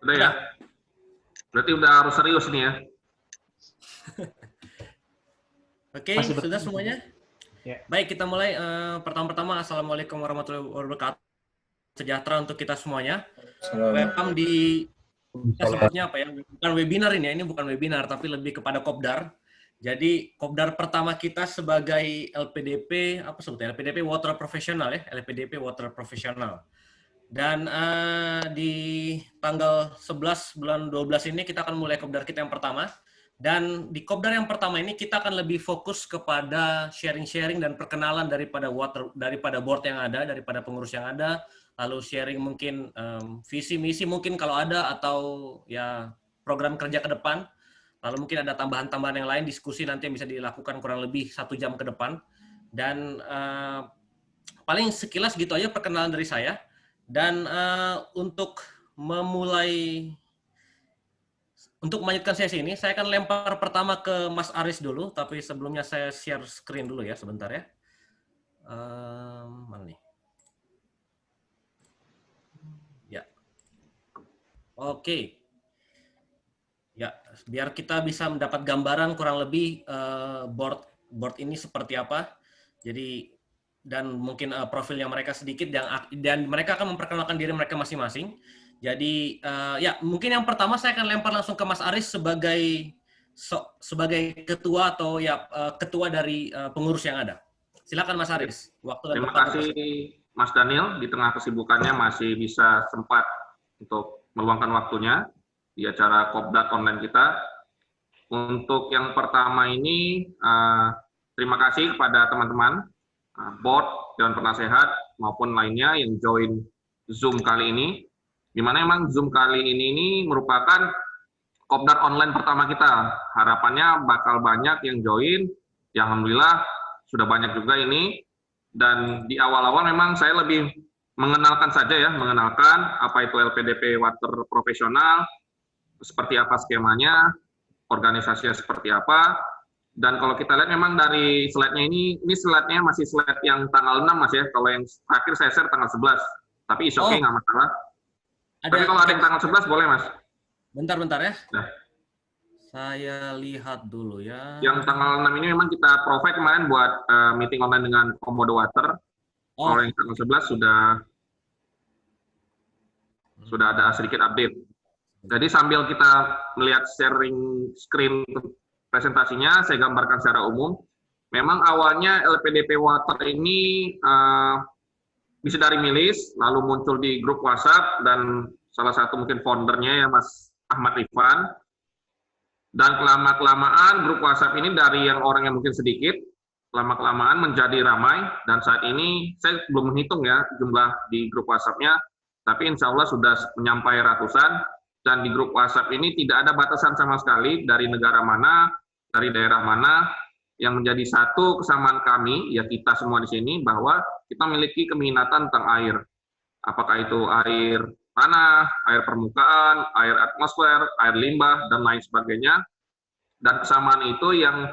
Udah ya? Berarti udah harus serius nih ya? Oke, sudah semuanya? Ya. Baik, kita mulai. Pertama-tama, Assalamualaikum warahmatullahi wabarakatuh. Sejahtera untuk kita semuanya. Welcome di, kita sebutnya apa ya? Bukan webinar ini ya, ini bukan webinar, tapi lebih kepada kopdar. Jadi, kopdar pertama kita sebagai LPDP, apa sebutnya? LPDP Water Professional ya, LPDP Water Professional. Dan di tanggal 11 bulan 12 ini kita akan mulai kopdar kita yang pertama. Dan di kopdar yang pertama ini kita akan lebih fokus kepada sharing-sharing dan perkenalan daripada board yang ada, daripada pengurus yang ada, lalu sharing mungkin visi misi mungkin kalau ada, atau ya program kerja ke depan. Lalu mungkin ada tambahan-tambahan yang lain, diskusi nanti yang bisa dilakukan kurang lebih 1 jam ke depan. Dan paling sekilas gitu aja perkenalan dari saya. Dan untuk melanjutkan sesi ini, saya akan lempar pertama ke Mas Aris dulu, tapi sebelumnya saya share screen dulu ya, sebentar ya. Mana nih? Ya. Oke. Ya, biar kita bisa mendapat gambaran kurang lebih board ini seperti apa. Jadi, dan mungkin profilnya mereka sedikit, dan mereka akan memperkenalkan diri mereka masing-masing. Jadi ya mungkin yang pertama saya akan lempar langsung ke Mas Aris sebagai ketua atau ya ketua dari pengurus yang ada. Silakan Mas Aris. Terima kasih Mas Daniel, di tengah kesibukannya masih bisa sempat untuk meluangkan waktunya di acara kopdar online kita. Untuk yang pertama ini terima kasih kepada teman-teman board, Dewan Penasehat maupun lainnya yang join Zoom kali ini. Di mana memang Zoom kali ini merupakan kopdar online pertama kita. Harapannya bakal banyak yang join. Ya, alhamdulillah sudah banyak juga ini. Dan di awal-awal memang saya lebih mengenalkan saja ya, mengenalkan apa itu LPDP Water Profesional, seperti apa skemanya, organisasinya seperti apa. Dan kalau kita lihat memang dari slide-nya ini slide-nya masih slide yang tanggal 6 Mas ya. Kalau yang terakhir saya share tanggal 11. Tapi is okay, nggak masalah. Tapi kalau ada yang tanggal 11 boleh Mas. Bentar ya. Nah. Saya lihat dulu ya. Yang tanggal 6 ini memang kita provide kemarin buat meeting online dengan Komodo Water. Kalau yang tanggal 11 sudah ada sedikit update. Jadi sambil kita melihat sharing screen presentasinya, saya gambarkan secara umum. Memang awalnya LPDP Water ini bisa dari milis, lalu muncul di grup WhatsApp, dan salah satu mungkin foundernya ya Mas Ahmad Rifan. Dan kelamaan grup WhatsApp ini dari yang orang yang mungkin sedikit, lama-kelamaan menjadi ramai, dan saat ini saya belum menghitung ya jumlah di grup WhatsApp-nya, tapi insya Allah sudah menyampai ratusan, dan di grup WhatsApp ini tidak ada batasan sama sekali dari negara mana, dari daerah mana. Yang menjadi satu kesamaan kami, ya kita semua di sini, bahwa kita memiliki keminatan tentang air. Apakah itu air tanah, air permukaan, air atmosfer, air limbah, dan lain sebagainya. Dan kesamaan itu yang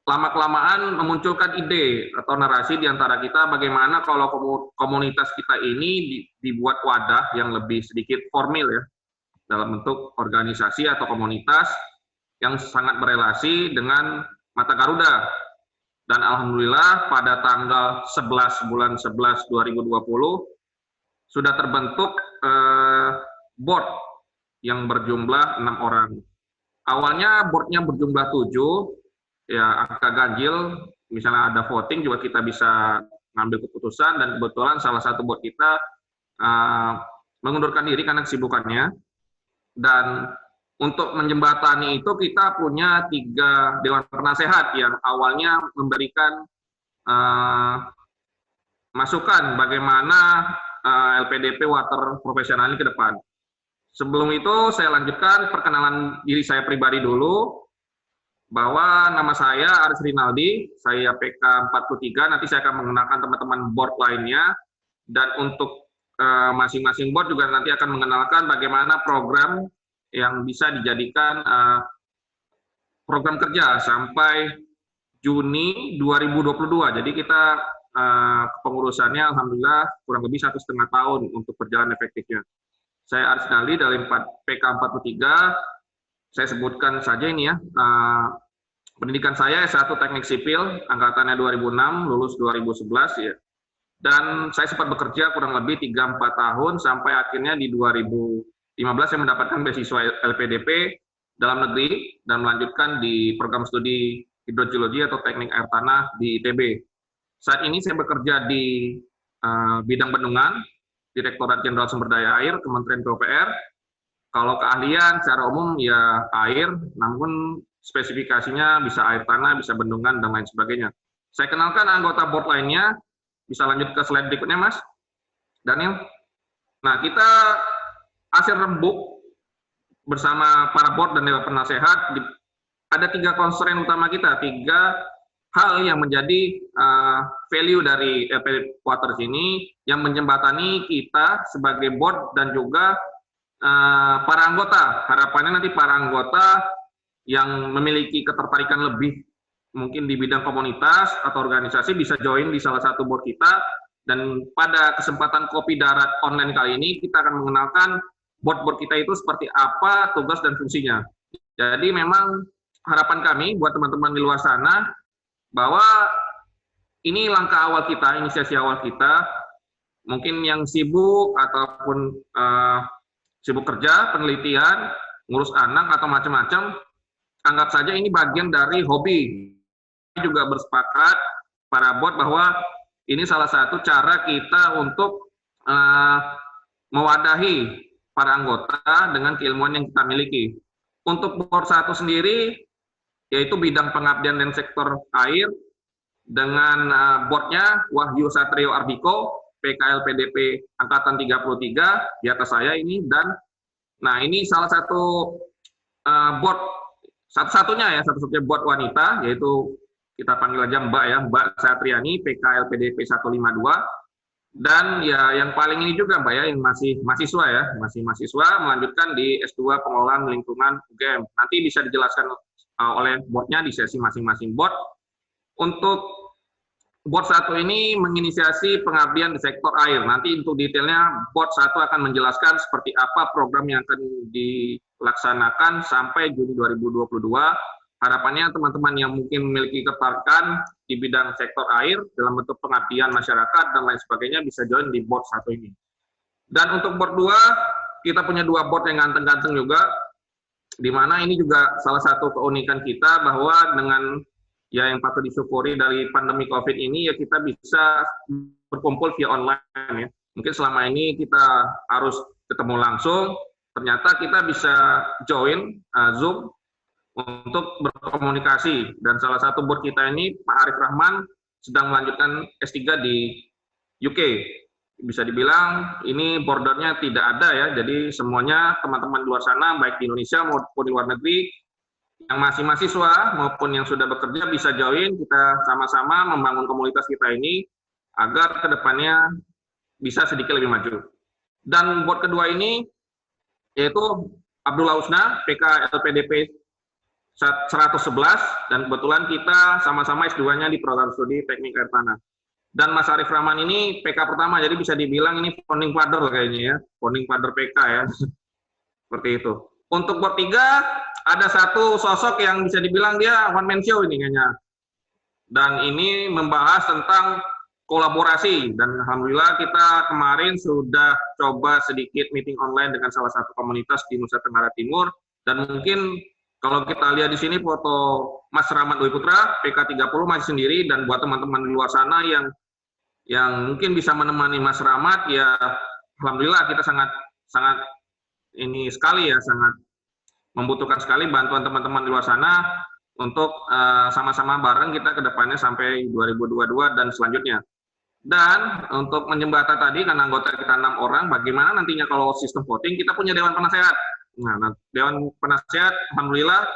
lama-kelamaan memunculkan ide atau narasi di antara kita, bagaimana kalau komunitas kita ini dibuat wadah yang lebih sedikit formal ya, dalam bentuk organisasi atau komunitas yang sangat berelasi dengan Mata Garuda. Dan alhamdulillah pada tanggal 11 bulan 11 2020 sudah terbentuk board yang berjumlah 6 orang. Awalnya boardnya berjumlah 7, ya angka ganjil, misalnya ada voting juga kita bisa ngambil keputusan, dan kebetulan salah satu board kita mengundurkan diri karena kesibukannya. Dan untuk menjembatani itu kita punya 3 Dewan Penasehat yang awalnya memberikan masukan bagaimana LPDP Water Profesional ini ke depan. Sebelum itu saya lanjutkan perkenalan diri saya pribadi dulu, bahwa nama saya Aris Rinaldi, saya PK 43, nanti saya akan mengenalkan teman-teman board lainnya, dan untuk masing-masing board juga nanti akan mengenalkan bagaimana program yang bisa dijadikan program kerja sampai Juni 2022. Jadi kita kepengurusannya alhamdulillah kurang lebih 1,5 tahun untuk berjalan efektifnya. Saya Aris Nali dari PK 43. Saya sebutkan saja ini ya. Pendidikan saya S1 Teknik Sipil, angkatannya 2006, lulus 2011 ya. Dan saya sempat bekerja kurang lebih 3-4 tahun sampai akhirnya di 2015 saya mendapatkan beasiswa LPDP dalam negeri dan melanjutkan di program studi hidrogeologi atau teknik air tanah di ITB. Saat ini saya bekerja di bidang bendungan, Direktorat Jenderal Sumber Daya Air, Kementerian PUPR. Kalau keahlian secara umum ya air, namun spesifikasinya bisa air tanah, bisa bendungan, dan lain sebagainya. Saya kenalkan anggota board lainnya, bisa lanjut ke slide berikutnya, Mas Daniel. Nah, kita hasil rembuk bersama para board dan dewan penasehat, ada 3 constraint utama kita, 3 hal yang menjadi value dari LPDP Waters ini, yang menjembatani kita sebagai board dan juga para anggota. Harapannya nanti para anggota yang memiliki ketertarikan lebih mungkin di bidang komunitas atau organisasi bisa join di salah satu board kita, dan pada kesempatan Kopi Darat online kali ini kita akan mengenalkan board-board kita itu seperti apa tugas dan fungsinya. Jadi memang harapan kami buat teman-teman di luar sana bahwa ini langkah awal kita, inisiasi awal kita, mungkin yang sibuk ataupun sibuk kerja, penelitian, ngurus anak atau macam-macam, anggap saja ini bagian dari hobi. Juga bersepakat para board bahwa ini salah satu cara kita untuk mewadahi para anggota dengan keilmuan yang kita miliki. Untuk board 1 sendiri, yaitu bidang pengabdian dan sektor air, dengan boardnya Wahyu Satrio Ardiko, PKLPDP Angkatan 33, di atas saya ini, dan nah ini salah satu board, satu-satunya board wanita, yaitu kita panggil aja Mbak ya, Mbak Satriani, PKLPDP 152, dan ya yang paling ini juga Mbak ya, yang masih mahasiswa ya, masih mahasiswa melanjutkan di S2 Pengelolaan Lingkungan UGM. Nanti bisa dijelaskan oleh boardnya di sesi masing-masing board. Untuk board 1 ini menginisiasi pengabdian di sektor air. Nanti untuk detailnya board 1 akan menjelaskan seperti apa program yang akan dilaksanakan sampai Juni 2022. Harapannya teman-teman yang mungkin memiliki ketertarikan di bidang sektor air dalam bentuk pengabdian masyarakat dan lain sebagainya bisa join di board 1 ini. Dan untuk board 2, kita punya 2 board yang ganteng-ganteng juga, di mana ini juga salah satu keunikan kita bahwa dengan ya yang patut disyukuri dari pandemi COVID ini, ya kita bisa berkumpul via online ya. Mungkin selama ini kita harus ketemu langsung, ternyata kita bisa join Zoom untuk berkomunikasi. Dan salah satu board kita ini, Pak Arif Rahman, sedang melanjutkan S3 di UK. Bisa dibilang ini bordernya tidak ada ya, jadi semuanya teman-teman di luar sana, baik di Indonesia maupun di luar negeri, yang masih mahasiswa maupun yang sudah bekerja bisa join, kita sama-sama membangun komunitas kita ini agar kedepannya bisa sedikit lebih maju. Dan board kedua ini yaitu Abdullah Usna, PK LPDP 111, dan kebetulan kita sama-sama S2-nya di program studi teknik air tanah. Dan Mas Arif Rahman ini PK pertama, jadi bisa dibilang ini founding father kayaknya ya, founding father PK ya, seperti itu. Untuk board 3, ada satu sosok yang bisa dibilang dia one man show ini kayaknya. Dan ini membahas tentang kolaborasi, dan alhamdulillah kita kemarin sudah coba sedikit meeting online dengan salah satu komunitas di Nusa Tenggara Timur, dan mungkin kalau kita lihat di sini foto Mas Rahmat Dwi Putra, PK 30 masih sendiri, dan buat teman-teman di luar sana yang mungkin bisa menemani Mas Rahmat, ya alhamdulillah kita sangat ini sekali ya, sangat membutuhkan sekali bantuan teman-teman di luar sana untuk sama-sama bareng kita ke depannya sampai 2022 dan selanjutnya. Dan untuk menjembatan tadi, kan anggota kita 6 orang, bagaimana nantinya kalau sistem voting, kita punya Dewan Penasehat. Nah, Dewan Penasehat, alhamdulillah,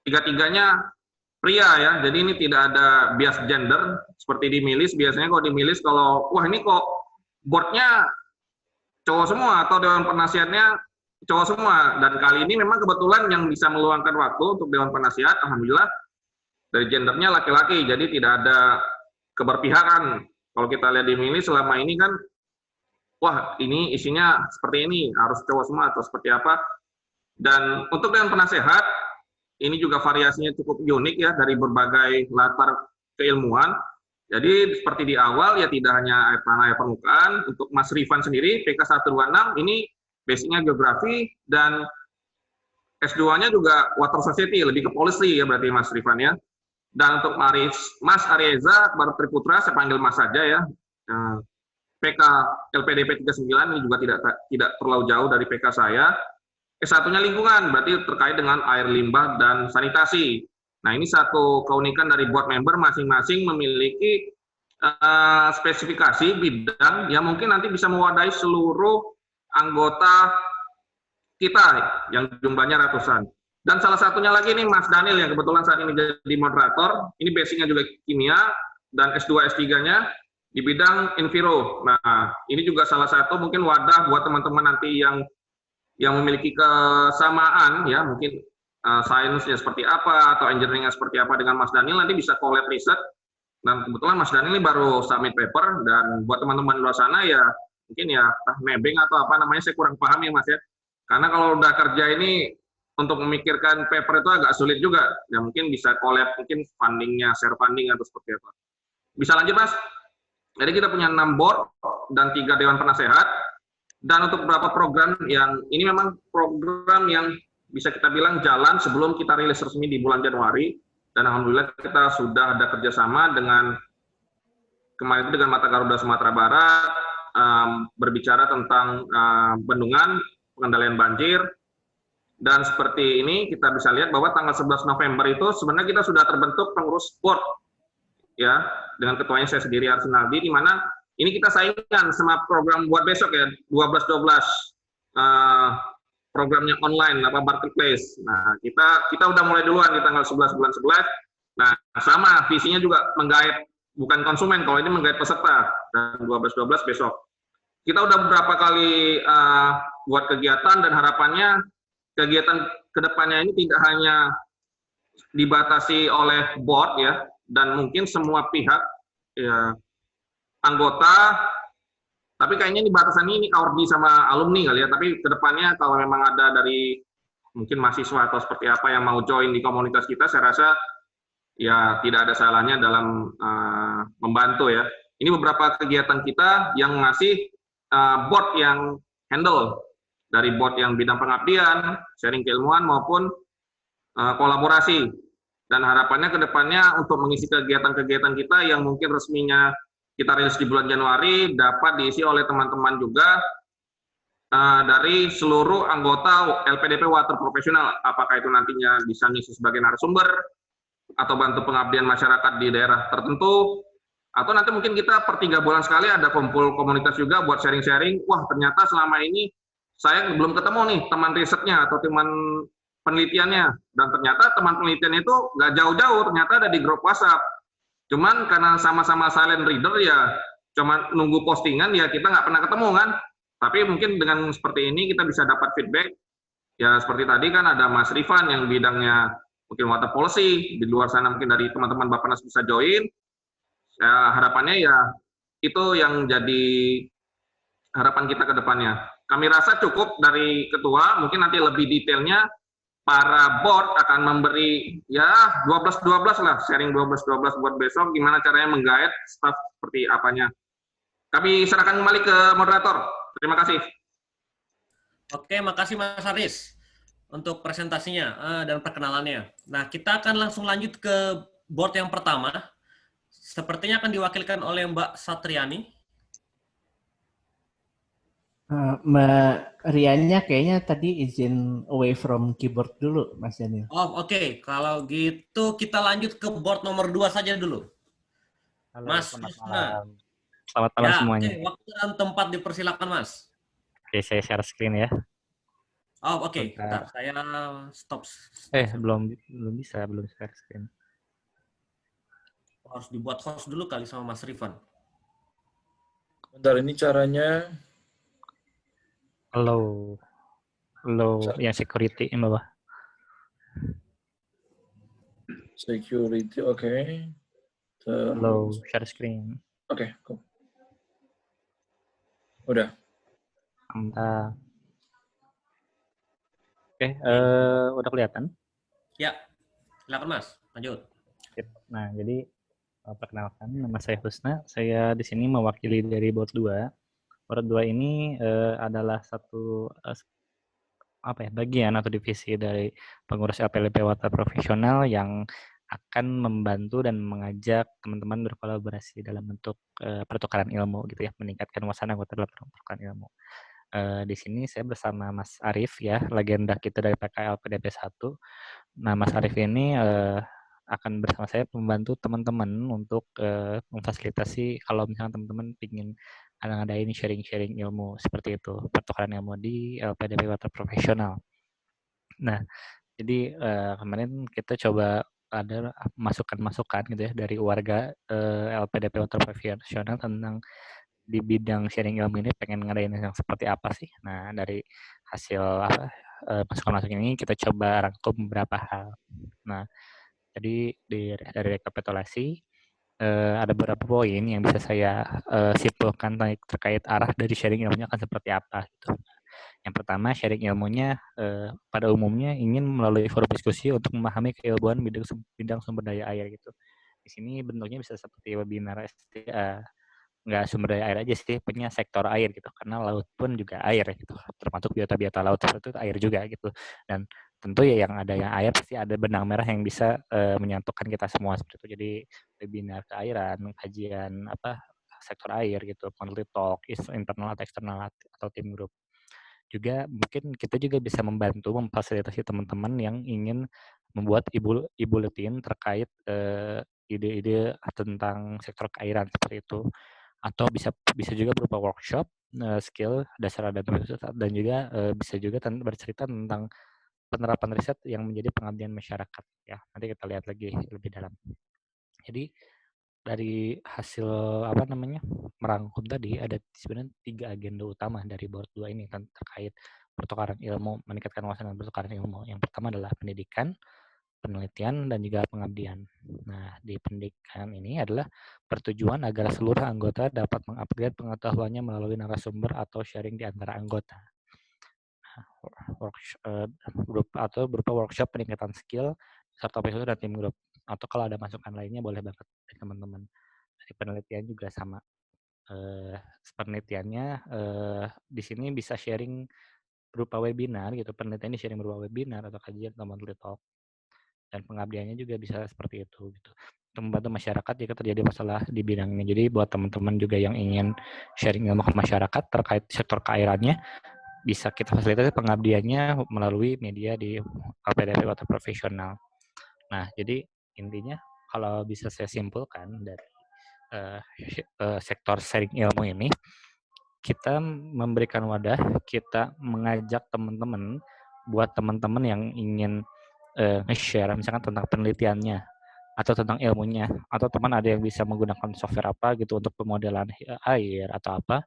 3-3-nya pria ya, jadi ini tidak ada bias gender, seperti di Milis, biasanya kalau di Milis, kalau, wah ini kok boardnya cowok semua, atau Dewan Penasehatnya cowok semua, dan kali ini memang kebetulan yang bisa meluangkan waktu untuk Dewan Penasehat, alhamdulillah, dari gendernya laki-laki, jadi tidak ada keberpihakan. Kalau kita lihat di Milis selama ini kan, wah ini isinya seperti ini, harus cowok semua atau seperti apa. Dan untuk yang penasehat, ini juga variasinya cukup unik ya dari berbagai latar keilmuan. Jadi seperti di awal ya tidak hanya air tanah, air permukaan. Untuk Mas Rifan sendiri, PK126 ini basicnya geografi dan S2-nya juga water society, lebih ke policy ya berarti Mas Rifan ya. Dan untuk Mas Arieza Baru Triputra, saya panggil Mas saja ya. PK LPDP 39 ini juga tidak terlalu jauh dari PK saya. S1-nya lingkungan, berarti terkait dengan air limbah dan sanitasi. Nah, ini satu keunikan dari board member masing-masing memiliki spesifikasi bidang yang mungkin nanti bisa mewadahi seluruh anggota kita yang jumlahnya ratusan. Dan salah satunya lagi nih Mas Daniel yang kebetulan saat ini jadi moderator. Ini basicnya juga kimia dan S2 S3-nya di bidang enviro. Nah, ini juga salah satu mungkin wadah buat teman-teman nanti yang memiliki kesamaan ya, mungkin sainsnya seperti apa atau engineering-nya seperti apa dengan Mas Daniel, nanti bisa collab riset. Dan kebetulan Mas Daniel ini baru submit paper, dan buat teman-teman luar sana ya mungkin ya nebeng atau apa namanya, saya kurang paham ya Mas ya. Karena kalau udah kerja ini untuk memikirkan paper itu agak sulit juga. Ya mungkin bisa collab, mungkin fundingnya, share funding atau seperti apa. Bisa lanjut Mas? Jadi kita punya 6 board dan 3 dewan penasehat. Dan untuk beberapa program yang ini memang program yang bisa kita bilang jalan sebelum kita rilis resmi di bulan Januari. Dan alhamdulillah kita sudah ada kerjasama dengan kemarin itu dengan Mata Garuda Sumatera Barat, berbicara tentang bendungan, pengendalian banjir. Dan seperti ini kita bisa lihat bahwa tanggal 11 November itu sebenarnya kita sudah terbentuk pengurus board ya, dengan ketuanya saya sendiri Arsenaldi, di mana ini kita saingkan sama program buat besok ya, 12-12 programnya online apa marketplace. Nah, kita udah mulai duluan di tanggal 11 bulan 11. Nah, sama visinya juga menggait bukan konsumen, kalau ini menggait peserta, dan 12-12 besok. Kita udah beberapa kali buat kegiatan, dan harapannya kegiatan kedepannya ini tidak hanya dibatasi oleh board ya, dan mungkin semua pihak ya, anggota, tapi kayaknya di batasan ini Aordi sama alumni kali ya, tapi kedepannya kalau memang ada dari mungkin mahasiswa atau seperti apa yang mau join di komunitas kita, saya rasa ya tidak ada salahnya dalam membantu ya. Ini beberapa kegiatan kita yang masih board yang handle, dari board yang bidang pengabdian, sharing keilmuan maupun kolaborasi. Dan harapannya kedepannya untuk mengisi kegiatan-kegiatan kita yang mungkin resminya kita rilis di bulan Januari dapat diisi oleh teman-teman juga dari seluruh anggota LPDP Water Profesional, apakah itu nantinya bisa ngisi sebagai narasumber atau bantu pengabdian masyarakat di daerah tertentu, atau nanti mungkin kita per 3 bulan sekali ada kumpul komunitas juga buat sharing-sharing. Wah, ternyata selama ini saya belum ketemu nih teman risetnya atau teman penelitiannya, dan ternyata teman penelitiannya itu nggak jauh-jauh, ternyata ada di grup WhatsApp. Cuman karena sama-sama silent reader ya, cuma nunggu postingan ya, kita nggak pernah ketemu kan. Tapi mungkin dengan seperti ini kita bisa dapat feedback. Ya seperti tadi kan ada Mas Rifan yang bidangnya mungkin water policy, di luar sana mungkin dari teman-teman Bappenas bisa join. Ya, harapannya ya itu yang jadi harapan kita ke depannya. Kami rasa cukup dari ketua, mungkin nanti lebih detailnya para board akan memberi ya 12-12 lah, sharing 12-12 buat besok, gimana caranya menggait staff seperti apanya. Kami serahkan kembali ke moderator. Terima kasih. Oke, makasih Mas Haris untuk presentasinya dan perkenalannya. Nah, kita akan langsung lanjut ke board yang pertama. Sepertinya akan diwakilkan oleh Mbak Satriani. Mbak Riannya kayaknya tadi izin away from keyboard dulu, Mas Daniel. Oh, oke. Kalau gitu kita lanjut ke board nomor 2 saja dulu. Halo, Mas selamat Wisna. malam. Selamat malam semuanya. Oke, waktu dan tempat dipersilakan, Mas. Oke, saya share screen ya. Oh, oke. Bentar, saya stop. Belum share screen. Harus dibuat host dulu kali sama Mas Rifan. Bentar, ini caranya. Halo, yang security ini bawah. Security, oke. Halo, share screen. Oke, cool. Udah. Mantap. Oke, udah kelihatan? Ya, silakan Mas, lanjut. Sip. Nah, jadi perkenalkan, nama saya Husna. Saya di sini mewakili dari Board 2. Board 2 ini adalah satu bagian atau divisi dari pengurus LPDP Water Profesional yang akan membantu dan mengajak teman-teman berkolaborasi dalam bentuk pertukaran ilmu gitu ya, meningkatkan wawasan anggota dalam pertukaran ilmu. Di sini saya bersama Mas Arif ya, legenda kita dari PKL PDP 1. Nah, Mas Arif ini akan bersama saya membantu teman-teman untuk memfasilitasi kalau misalnya teman-teman ingin ngadain sharing-sharing ilmu seperti itu, pertukaran ilmu di LPDP Water Profesional. Nah, jadi kemarin kita coba ada masukan-masukan gitu ya dari warga LPDP Water Profesional tentang di bidang sharing ilmu ini pengen ngadain yang seperti apa sih. Nah, dari hasil masukan-masukan ini kita coba rangkum beberapa hal. Nah, jadi dari rekapitulasi ada beberapa poin yang bisa saya simpulkan terkait arah dari sharing ilmunya akan seperti apa gitu. Yang pertama, sharing ilmunya pada umumnya ingin melalui forum diskusi untuk memahami keilmuan bidang sumber daya air gitu. Di sini bentuknya bisa seperti webinar SDA, nggak sumber daya air aja sih, punya sektor air gitu, karena laut pun juga air gitu, termasuk biota-biota laut itu air juga gitu. Dan tentu ya yang ada yang air pasti ada benang merah yang bisa menyatukan kita semua seperti itu. Jadi webinar keairan, kajian sektor air gitu, monthly talk, internal atau eksternal atau tim grup. Juga mungkin kita juga bisa membantu memfasilitasi teman-teman yang ingin membuat e-bulletin terkait ide-ide tentang sektor keairan seperti itu, atau bisa juga berupa workshop skill dasar dan juga bisa juga bercerita tentang penerapan riset yang menjadi pengabdian masyarakat ya. Nanti kita lihat lagi lebih dalam. Jadi dari hasil merangkum tadi ada sebenarnya 3 agenda utama dari Board 2 ini terkait pertukaran ilmu, meningkatkan wawasan dan pertukaran ilmu. Yang pertama adalah pendidikan, penelitian, dan juga pengabdian. Nah, di pendidikan ini adalah bertujuan agar seluruh anggota dapat mengupgrade pengetahuannya melalui narasumber atau sharing di antara anggota. Berupa workshop peningkatan skill serta episode dan tim grup. Atau kalau ada masukan lainnya boleh banget dari teman-teman. Dari penelitian juga sama. Penelitiannya di sini bisa sharing berupa webinar gitu. Penelitian di sharing berupa webinar atau kajian atau monthly talk. Dan pengabdiannya juga bisa seperti itu gitu. Untuk membantu masyarakat jika terjadi masalah di bidangnya. Jadi buat teman-teman juga yang ingin sharing ilmu ke masyarakat terkait sektor keairannya, bisa kita fasilitasi pengabdiannya melalui media di LPDP Water Profesional. Nah, jadi intinya kalau bisa saya simpulkan dari sektor sharing ilmu ini, kita memberikan wadah, kita mengajak teman-teman, buat teman-teman yang ingin nge-share misalkan tentang penelitiannya atau tentang ilmunya, atau teman ada yang bisa menggunakan software apa gitu untuk pemodelan air atau apa,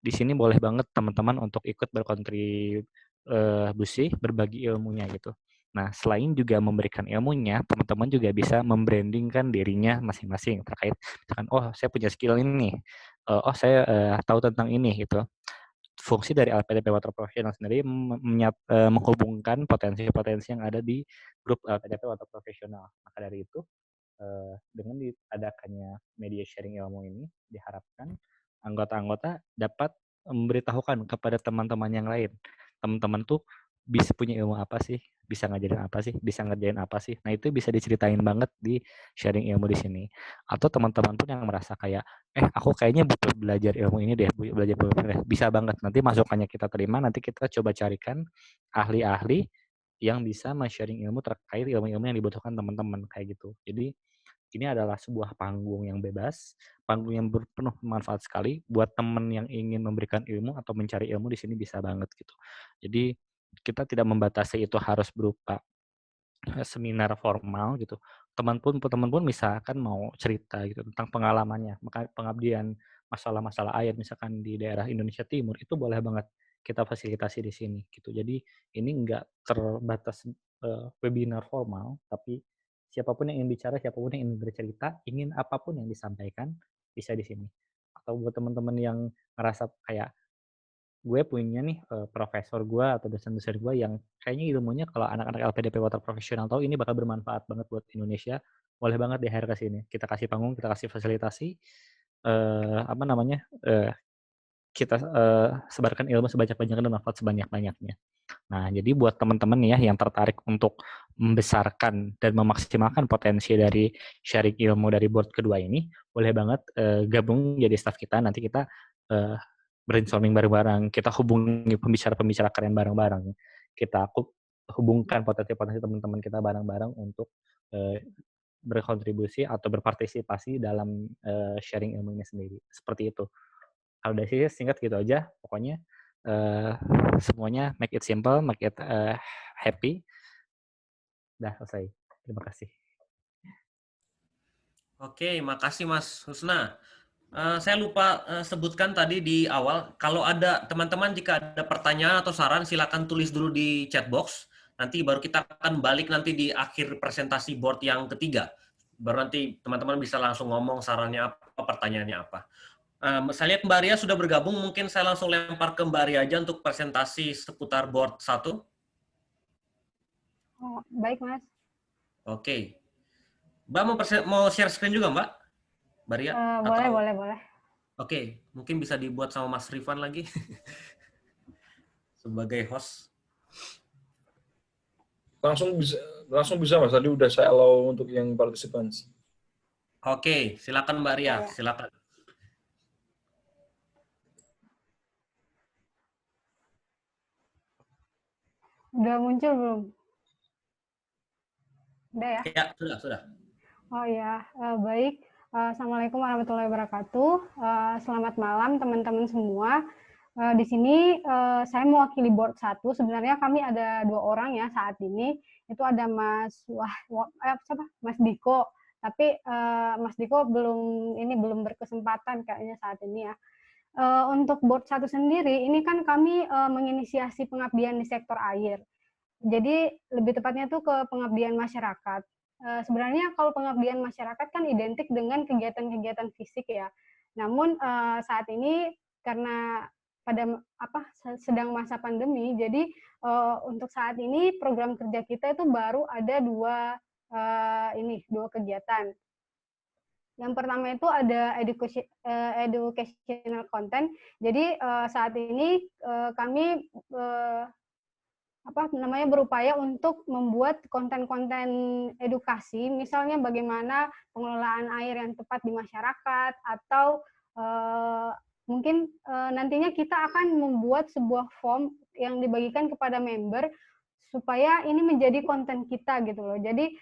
di sini boleh banget teman-teman untuk ikut berkontribusi, berbagi ilmunya gitu. Nah, selain juga memberikan ilmunya, teman-teman juga bisa membrandingkan dirinya masing-masing terkait misalkan, oh saya punya skill ini, oh saya tahu tentang ini gitu. Fungsi dari LPDP Water Professional sendiri menghubungkan potensi-potensi yang ada di grup LPDP Water Professional. Maka dari itu, dengan diadakannya media sharing ilmu ini, diharapkan anggota-anggota dapat memberitahukan kepada teman-teman yang lain. Teman-teman tuh bisa punya ilmu apa sih, bisa ngajarin apa sih, bisa ngerjain apa sih. Nah, itu bisa diceritain banget di sharing ilmu di sini. Atau teman-teman pun yang merasa kayak, aku kayaknya butuh belajar ilmu ini deh, belajar ilmu ini deh. Bisa banget. Nanti masukannya kita terima, nanti kita coba carikan ahli-ahli yang bisa men-sharing ilmu terkait ilmu-ilmu yang dibutuhkan teman-teman kayak gitu. Jadi ini adalah sebuah panggung yang bebas, panggung yang penuh manfaat sekali buat teman yang ingin memberikan ilmu atau mencari ilmu di sini bisa banget gitu. Jadi kita tidak membatasi itu harus berupa seminar formal gitu. Teman pun misalkan mau cerita gitu tentang pengalamannya, maka pengabdian masalah-masalah air misalkan di daerah Indonesia Timur itu boleh banget kita fasilitasi di sini gitu. Jadi ini enggak terbatas webinar formal, tapi siapapun yang ingin bicara, siapapun yang ingin bercerita, ingin apapun yang disampaikan bisa di sini. Atau buat teman-teman yang ngerasa kayak gue punya nih profesor gue atau dosen-dosen gue yang kayaknya ilmunya kalau anak-anak LPDP Water profesional tahu ini bakal bermanfaat banget buat Indonesia, boleh banget di hire ke sini. Kita kasih panggung, kita kasih fasilitasi, apa namanya, kita sebarkan ilmu sebanyak-banyaknya dan manfaat sebanyak-banyaknya. Nah, jadi buat teman-teman ya yang tertarik untuk membesarkan dan memaksimalkan potensi dari sharing ilmu dari board kedua ini, boleh banget gabung jadi staff kita. Nanti kita brainstorming bareng-bareng, kita hubungi pembicara-pembicara keren bareng-bareng. Kita hubungkan potensi-potensi teman-teman kita bareng-bareng untuk berkontribusi atau berpartisipasi dalam sharing ilmu ini sendiri. Seperti itu. Kalau dari sisi singkat gitu aja, pokoknya semuanya make it simple, make it happy. Dah selesai. Terima kasih. Oke, makasih Mas Husna. Saya lupa sebutkan tadi di awal, kalau ada teman-teman jika ada pertanyaan atau saran, silakan tulis dulu di chat box. Nanti baru kita akan balik nanti di akhir presentasi board yang ketiga. Baru nanti teman-teman bisa langsung ngomong sarannya apa, pertanyaannya apa. Saya lihat Mbak Ria sudah bergabung, mungkin saya langsung lempar ke Mbak Ria aja untuk presentasi seputar board 1. Oh, baik, Mas. Oke. Mbak mau share screen juga, Mbak? Mbak Ria? Boleh. Oke, mungkin bisa dibuat sama Mas Rifan lagi sebagai host. Langsung bisa Mas. Tadi udah saya allow untuk yang participants. Oke, silakan Mbak Ria, silakan. Udah muncul belum? Udah ya? Ya, sudah. Oh ya, baik. Assalamualaikum warahmatullahi wabarakatuh. Selamat malam teman-teman semua. Di sini saya mewakili board 1. Sebenarnya kami ada 2 orang ya saat ini. Itu ada Mas Mas Diko. Tapi Mas Diko belum berkesempatan kayaknya saat ini ya. Untuk board 1 sendiri, ini kan kami menginisiasi pengabdian di sektor air. Jadi lebih tepatnya tuh ke pengabdian masyarakat. Sebenarnya kalau pengabdian masyarakat kan identik dengan kegiatan-kegiatan fisik ya. Namun saat ini karena sedang masa pandemi, jadi untuk saat ini program kerja kita itu baru ada dua kegiatan. Yang pertama itu ada educational content. Jadi saat ini kami berupaya untuk membuat konten-konten edukasi, misalnya bagaimana pengelolaan air yang tepat di masyarakat, atau mungkin nantinya kita akan membuat sebuah form yang dibagikan kepada member supaya ini menjadi konten kita gitu loh. Jadi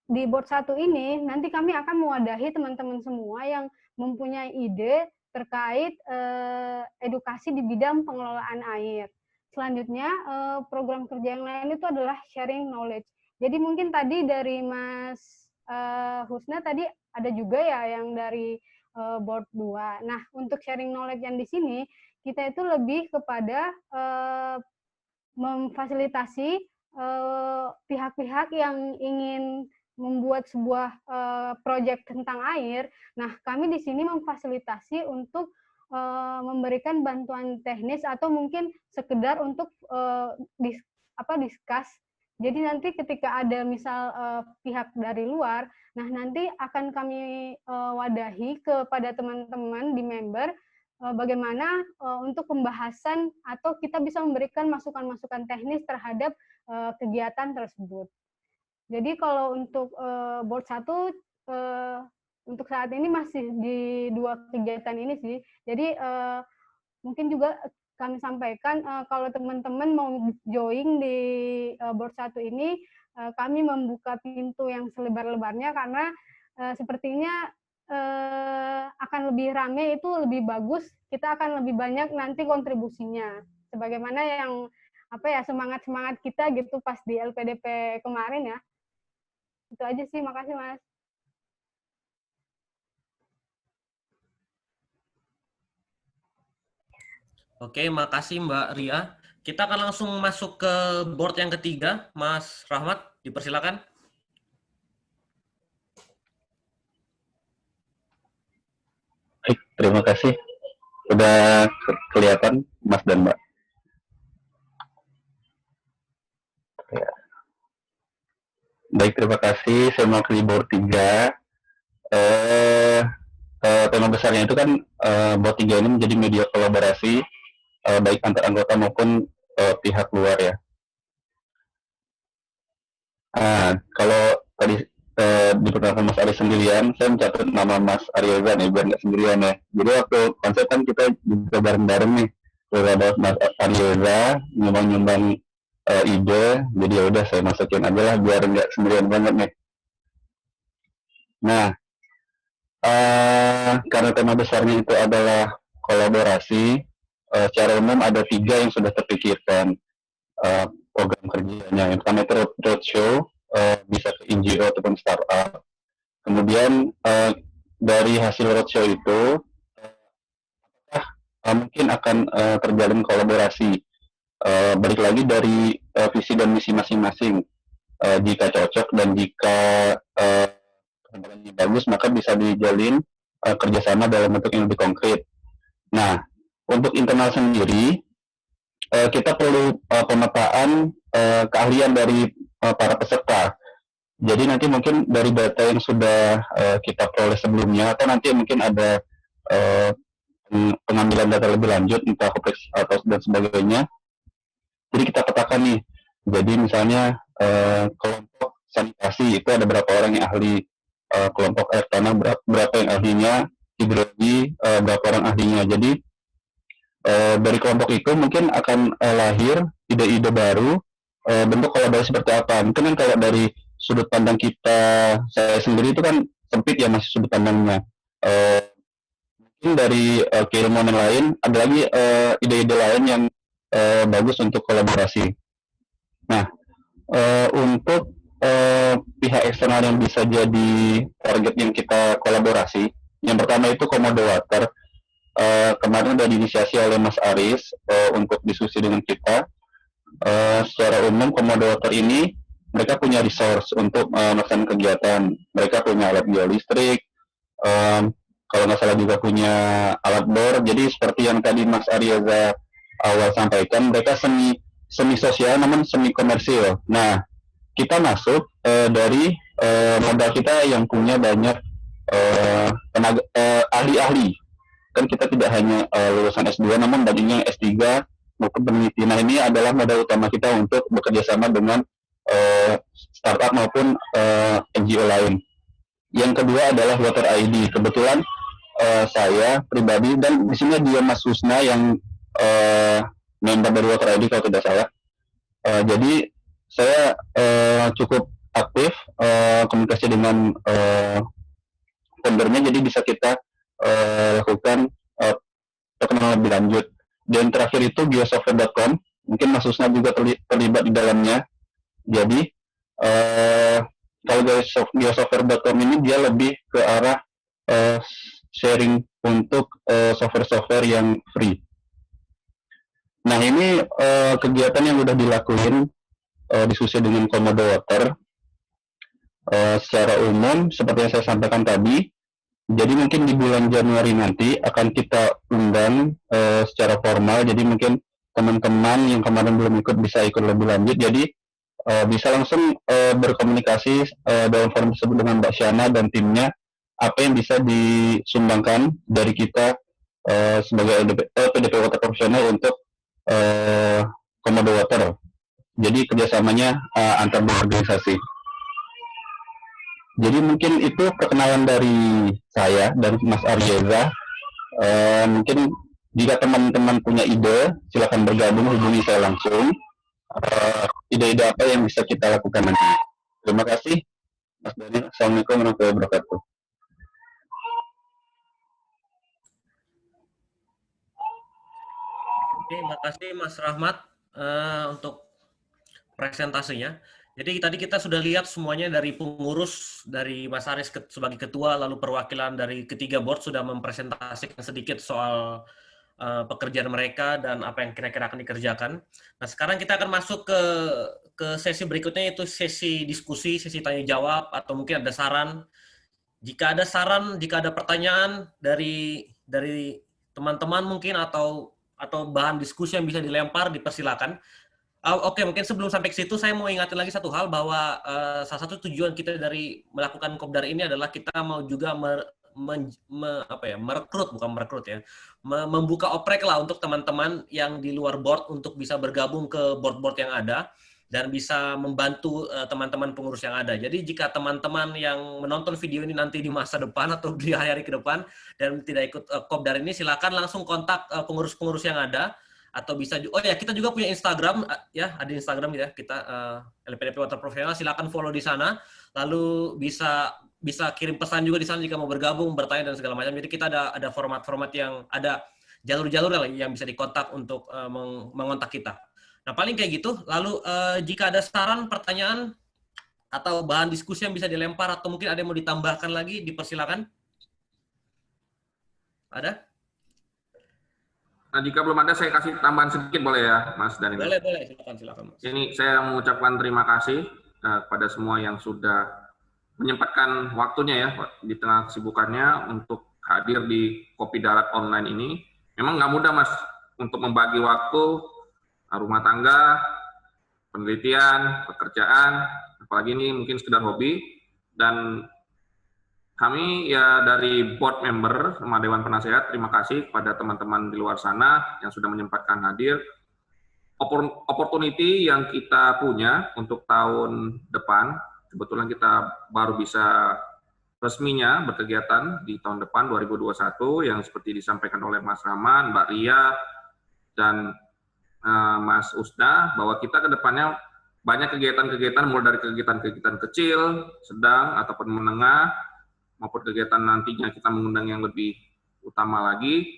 di board 1 ini nanti kami akan mewadahi teman-teman semua yang mempunyai ide terkait edukasi di bidang pengelolaan air. Selanjutnya, program kerja yang lain itu adalah sharing knowledge. Jadi mungkin tadi dari Mas Husna tadi ada juga ya yang dari board 2. Nah, untuk sharing knowledge yang di sini, kita itu lebih kepada memfasilitasi pihak-pihak yang ingin membuat sebuah proyek tentang air. Nah, kami di sini memfasilitasi untuk memberikan bantuan teknis atau mungkin sekedar untuk discuss. Jadi nanti ketika ada misal pihak dari luar, nah nanti akan kami wadahi kepada teman-teman di member bagaimana untuk pembahasan atau kita bisa memberikan masukan-masukan teknis terhadap kegiatan tersebut. Jadi kalau untuk board 1 untuk saat ini masih di 2 kegiatan ini sih. Jadi mungkin juga kami sampaikan kalau teman-teman mau join di board 1 ini, kami membuka pintu yang selebar-lebarnya karena sepertinya akan lebih ramai, itu lebih bagus, kita akan lebih banyak nanti kontribusinya. Sebagaimana yang semangat-semangat kita gitu pas di LPDP kemarin ya. Itu aja sih, makasih Mas. Oke, makasih Mbak Ria. Kita akan langsung masuk ke board yang ketiga. Mas Rahmat, dipersilakan. Baik, terima kasih. Udah kelihatan Mas dan Mbak? Ya. Baik, terima kasih. Saya mau ke board 3. Tema besarnya itu kan board 3 ini menjadi media kolaborasi baik antar anggota maupun pihak luar ya. Kalau tadi diperkenalkan Mas Ari sendirian, saya mencatat nama Mas Aryoza nih, biar nggak sendirian ya. Jadi waktu konsep kan kita juga bareng-bareng nih. Ada Mas Aryoza nyumbang-nyumbang ide, jadi ya udah saya masukin aja lah biar nggak sendirian banget nih. Nah, karena tema besarnya itu adalah kolaborasi, secara umum ada 3 yang sudah terpikirkan program kerjanya. Yang pertama itu roadshow, bisa ke NGO ataupun startup. Kemudian dari hasil roadshow itu mungkin akan terjalin kolaborasi. Balik lagi dari visi dan misi masing-masing. Jika cocok dan jika kedepannya bagus, maka bisa dijalin kerjasama dalam bentuk yang lebih konkret. Nah, untuk internal sendiri, kita perlu pemetaan keahlian dari para peserta. Jadi nanti mungkin dari data yang sudah kita peroleh sebelumnya, atau nanti mungkin ada pengambilan data lebih lanjut, entah kompleks atau dan sebagainya. Jadi kita petakan nih. Jadi misalnya kelompok sanitasi itu ada berapa orang yang ahli, kelompok air tanah berapa yang ahlinya, hidrologi berapa orang ahlinya. Jadi dari kelompok itu mungkin akan lahir ide-ide baru, bentuk kolaborasi seperti apa. Mungkin kan kalau dari sudut pandang kita, saya sendiri itu kan sempit ya, masih sudut pandangnya. Mungkin dari keilmuan yang lain, ada lagi ide-ide lain yang bagus untuk kolaborasi. Nah, untuk pihak eksternal yang bisa jadi target yang kita kolaborasi, yang pertama itu Komodo Water. Kemarin sudah diinisiasi oleh Mas Aris untuk diskusi dengan kita. Secara umum Komodo Water ini mereka punya resource untuk melaksanakan kegiatan. Mereka punya alat biolistrik, kalau nggak salah juga punya alat bor. Jadi seperti yang tadi Mas Aryoza awal sampaikan, mereka semi sosial namun semi komersil. Nah, kita masuk dari modal kita yang punya banyak tenaga ahli-ahli. Kan kita tidak hanya lulusan S2, namun banyaknya S3 maupun peneliti. Nah, ini adalah modal utama kita untuk bekerja sama dengan startup maupun NGO lain. Yang kedua adalah Water ID. Kebetulan saya pribadi, dan di sini dia Mas Husna yang member dari Water ID kalau tidak salah. Jadi saya cukup aktif komunikasi dengan foundernya, jadi bisa kita lakukan perkenalan lebih lanjut. Dan terakhir itu geosoftware.com, mungkin Mas Husna juga terlibat di dalamnya. Jadi kalau geosoftware.com ini dia lebih ke arah sharing untuk software-software yang free. Nah, ini kegiatan yang sudah dilakuin diskusi dengan Komodo Water secara umum seperti yang saya sampaikan tadi. Jadi mungkin di bulan Januari nanti akan kita undang secara formal. Jadi mungkin teman-teman yang kemarin belum ikut bisa ikut lebih lanjut. Jadi bisa langsung berkomunikasi dalam forum tersebut dengan Mbak Syana dan timnya, apa yang bisa disumbangkan dari kita sebagai LPDP Water Profesional untuk Komodo Water. Jadi kerjasamanya antar organisasi. Jadi mungkin itu perkenalan dari saya dan Mas Aryoza. Mungkin jika teman-teman punya ide, silakan bergabung, hubungi saya langsung. Ide-ide apa yang bisa kita lakukan nanti. Terima kasih, Mas Daniel. Assalamualaikum warahmatullahi wabarakatuh. Oke, terima kasih Mas Rahmat untuk presentasinya. Jadi tadi kita sudah lihat semuanya dari pengurus, dari Mas Aris sebagai ketua, lalu perwakilan dari ketiga board sudah mempresentasikan sedikit soal pekerjaan mereka dan apa yang kira-kira akan dikerjakan. Nah, sekarang kita akan masuk ke sesi berikutnya, yaitu sesi diskusi, sesi tanya jawab, atau mungkin ada saran. Jika ada saran, jika ada pertanyaan dari teman-teman mungkin atau bahan diskusi yang bisa dilempar, dipersilakan. Oke, mungkin sebelum sampai ke situ saya mau ingatin lagi satu hal bahwa salah satu tujuan kita dari melakukan Kopdar ini adalah kita mau juga membuka oprek lah untuk teman-teman yang di luar board untuk bisa bergabung ke board-board yang ada dan bisa membantu teman-teman pengurus yang ada. Jadi jika teman-teman yang menonton video ini nanti di masa depan atau di hari ke depan dan tidak ikut Kopdar ini, silakan langsung kontak pengurus-pengurus yang ada. Atau bisa, oh ya, kita juga punya Instagram, ya, ada Instagram ya, kita LPDP Water Professional, silakan follow di sana, lalu bisa kirim pesan juga di sana jika mau bergabung, bertanya dan segala macam. Jadi kita ada format-format yang ada jalur-jalur yang bisa dikontak untuk mengontak kita. Nah, paling kayak gitu. Lalu jika ada saran, pertanyaan atau bahan diskusi yang bisa dilempar atau mungkin ada yang mau ditambahkan lagi, dipersilakan. Ada? Nah, jika belum ada, saya kasih tambahan sedikit boleh ya, Mas Daniel? Boleh, silakan, Mas. Ini saya mengucapkan terima kasih kepada semua yang sudah menyempatkan waktunya ya di tengah kesibukannya untuk hadir di Kopi Darat online ini. Memang nggak mudah, Mas, untuk membagi waktu rumah tangga, penelitian, pekerjaan, apalagi ini mungkin sekedar hobi. Dan kami ya dari board member sama Dewan Penasehat, terima kasih kepada teman-teman di luar sana yang sudah menyempatkan hadir. Opportunity yang kita punya untuk tahun depan, kebetulan kita baru bisa resminya berkegiatan di tahun depan 2021 yang seperti disampaikan oleh Mas Rahman, Mbak Ria, dan Mas Usda, bahwa kita ke depannya banyak kegiatan-kegiatan mulai dari kegiatan-kegiatan kecil, sedang, ataupun menengah, maupun kegiatan nantinya kita mengundang yang lebih utama lagi.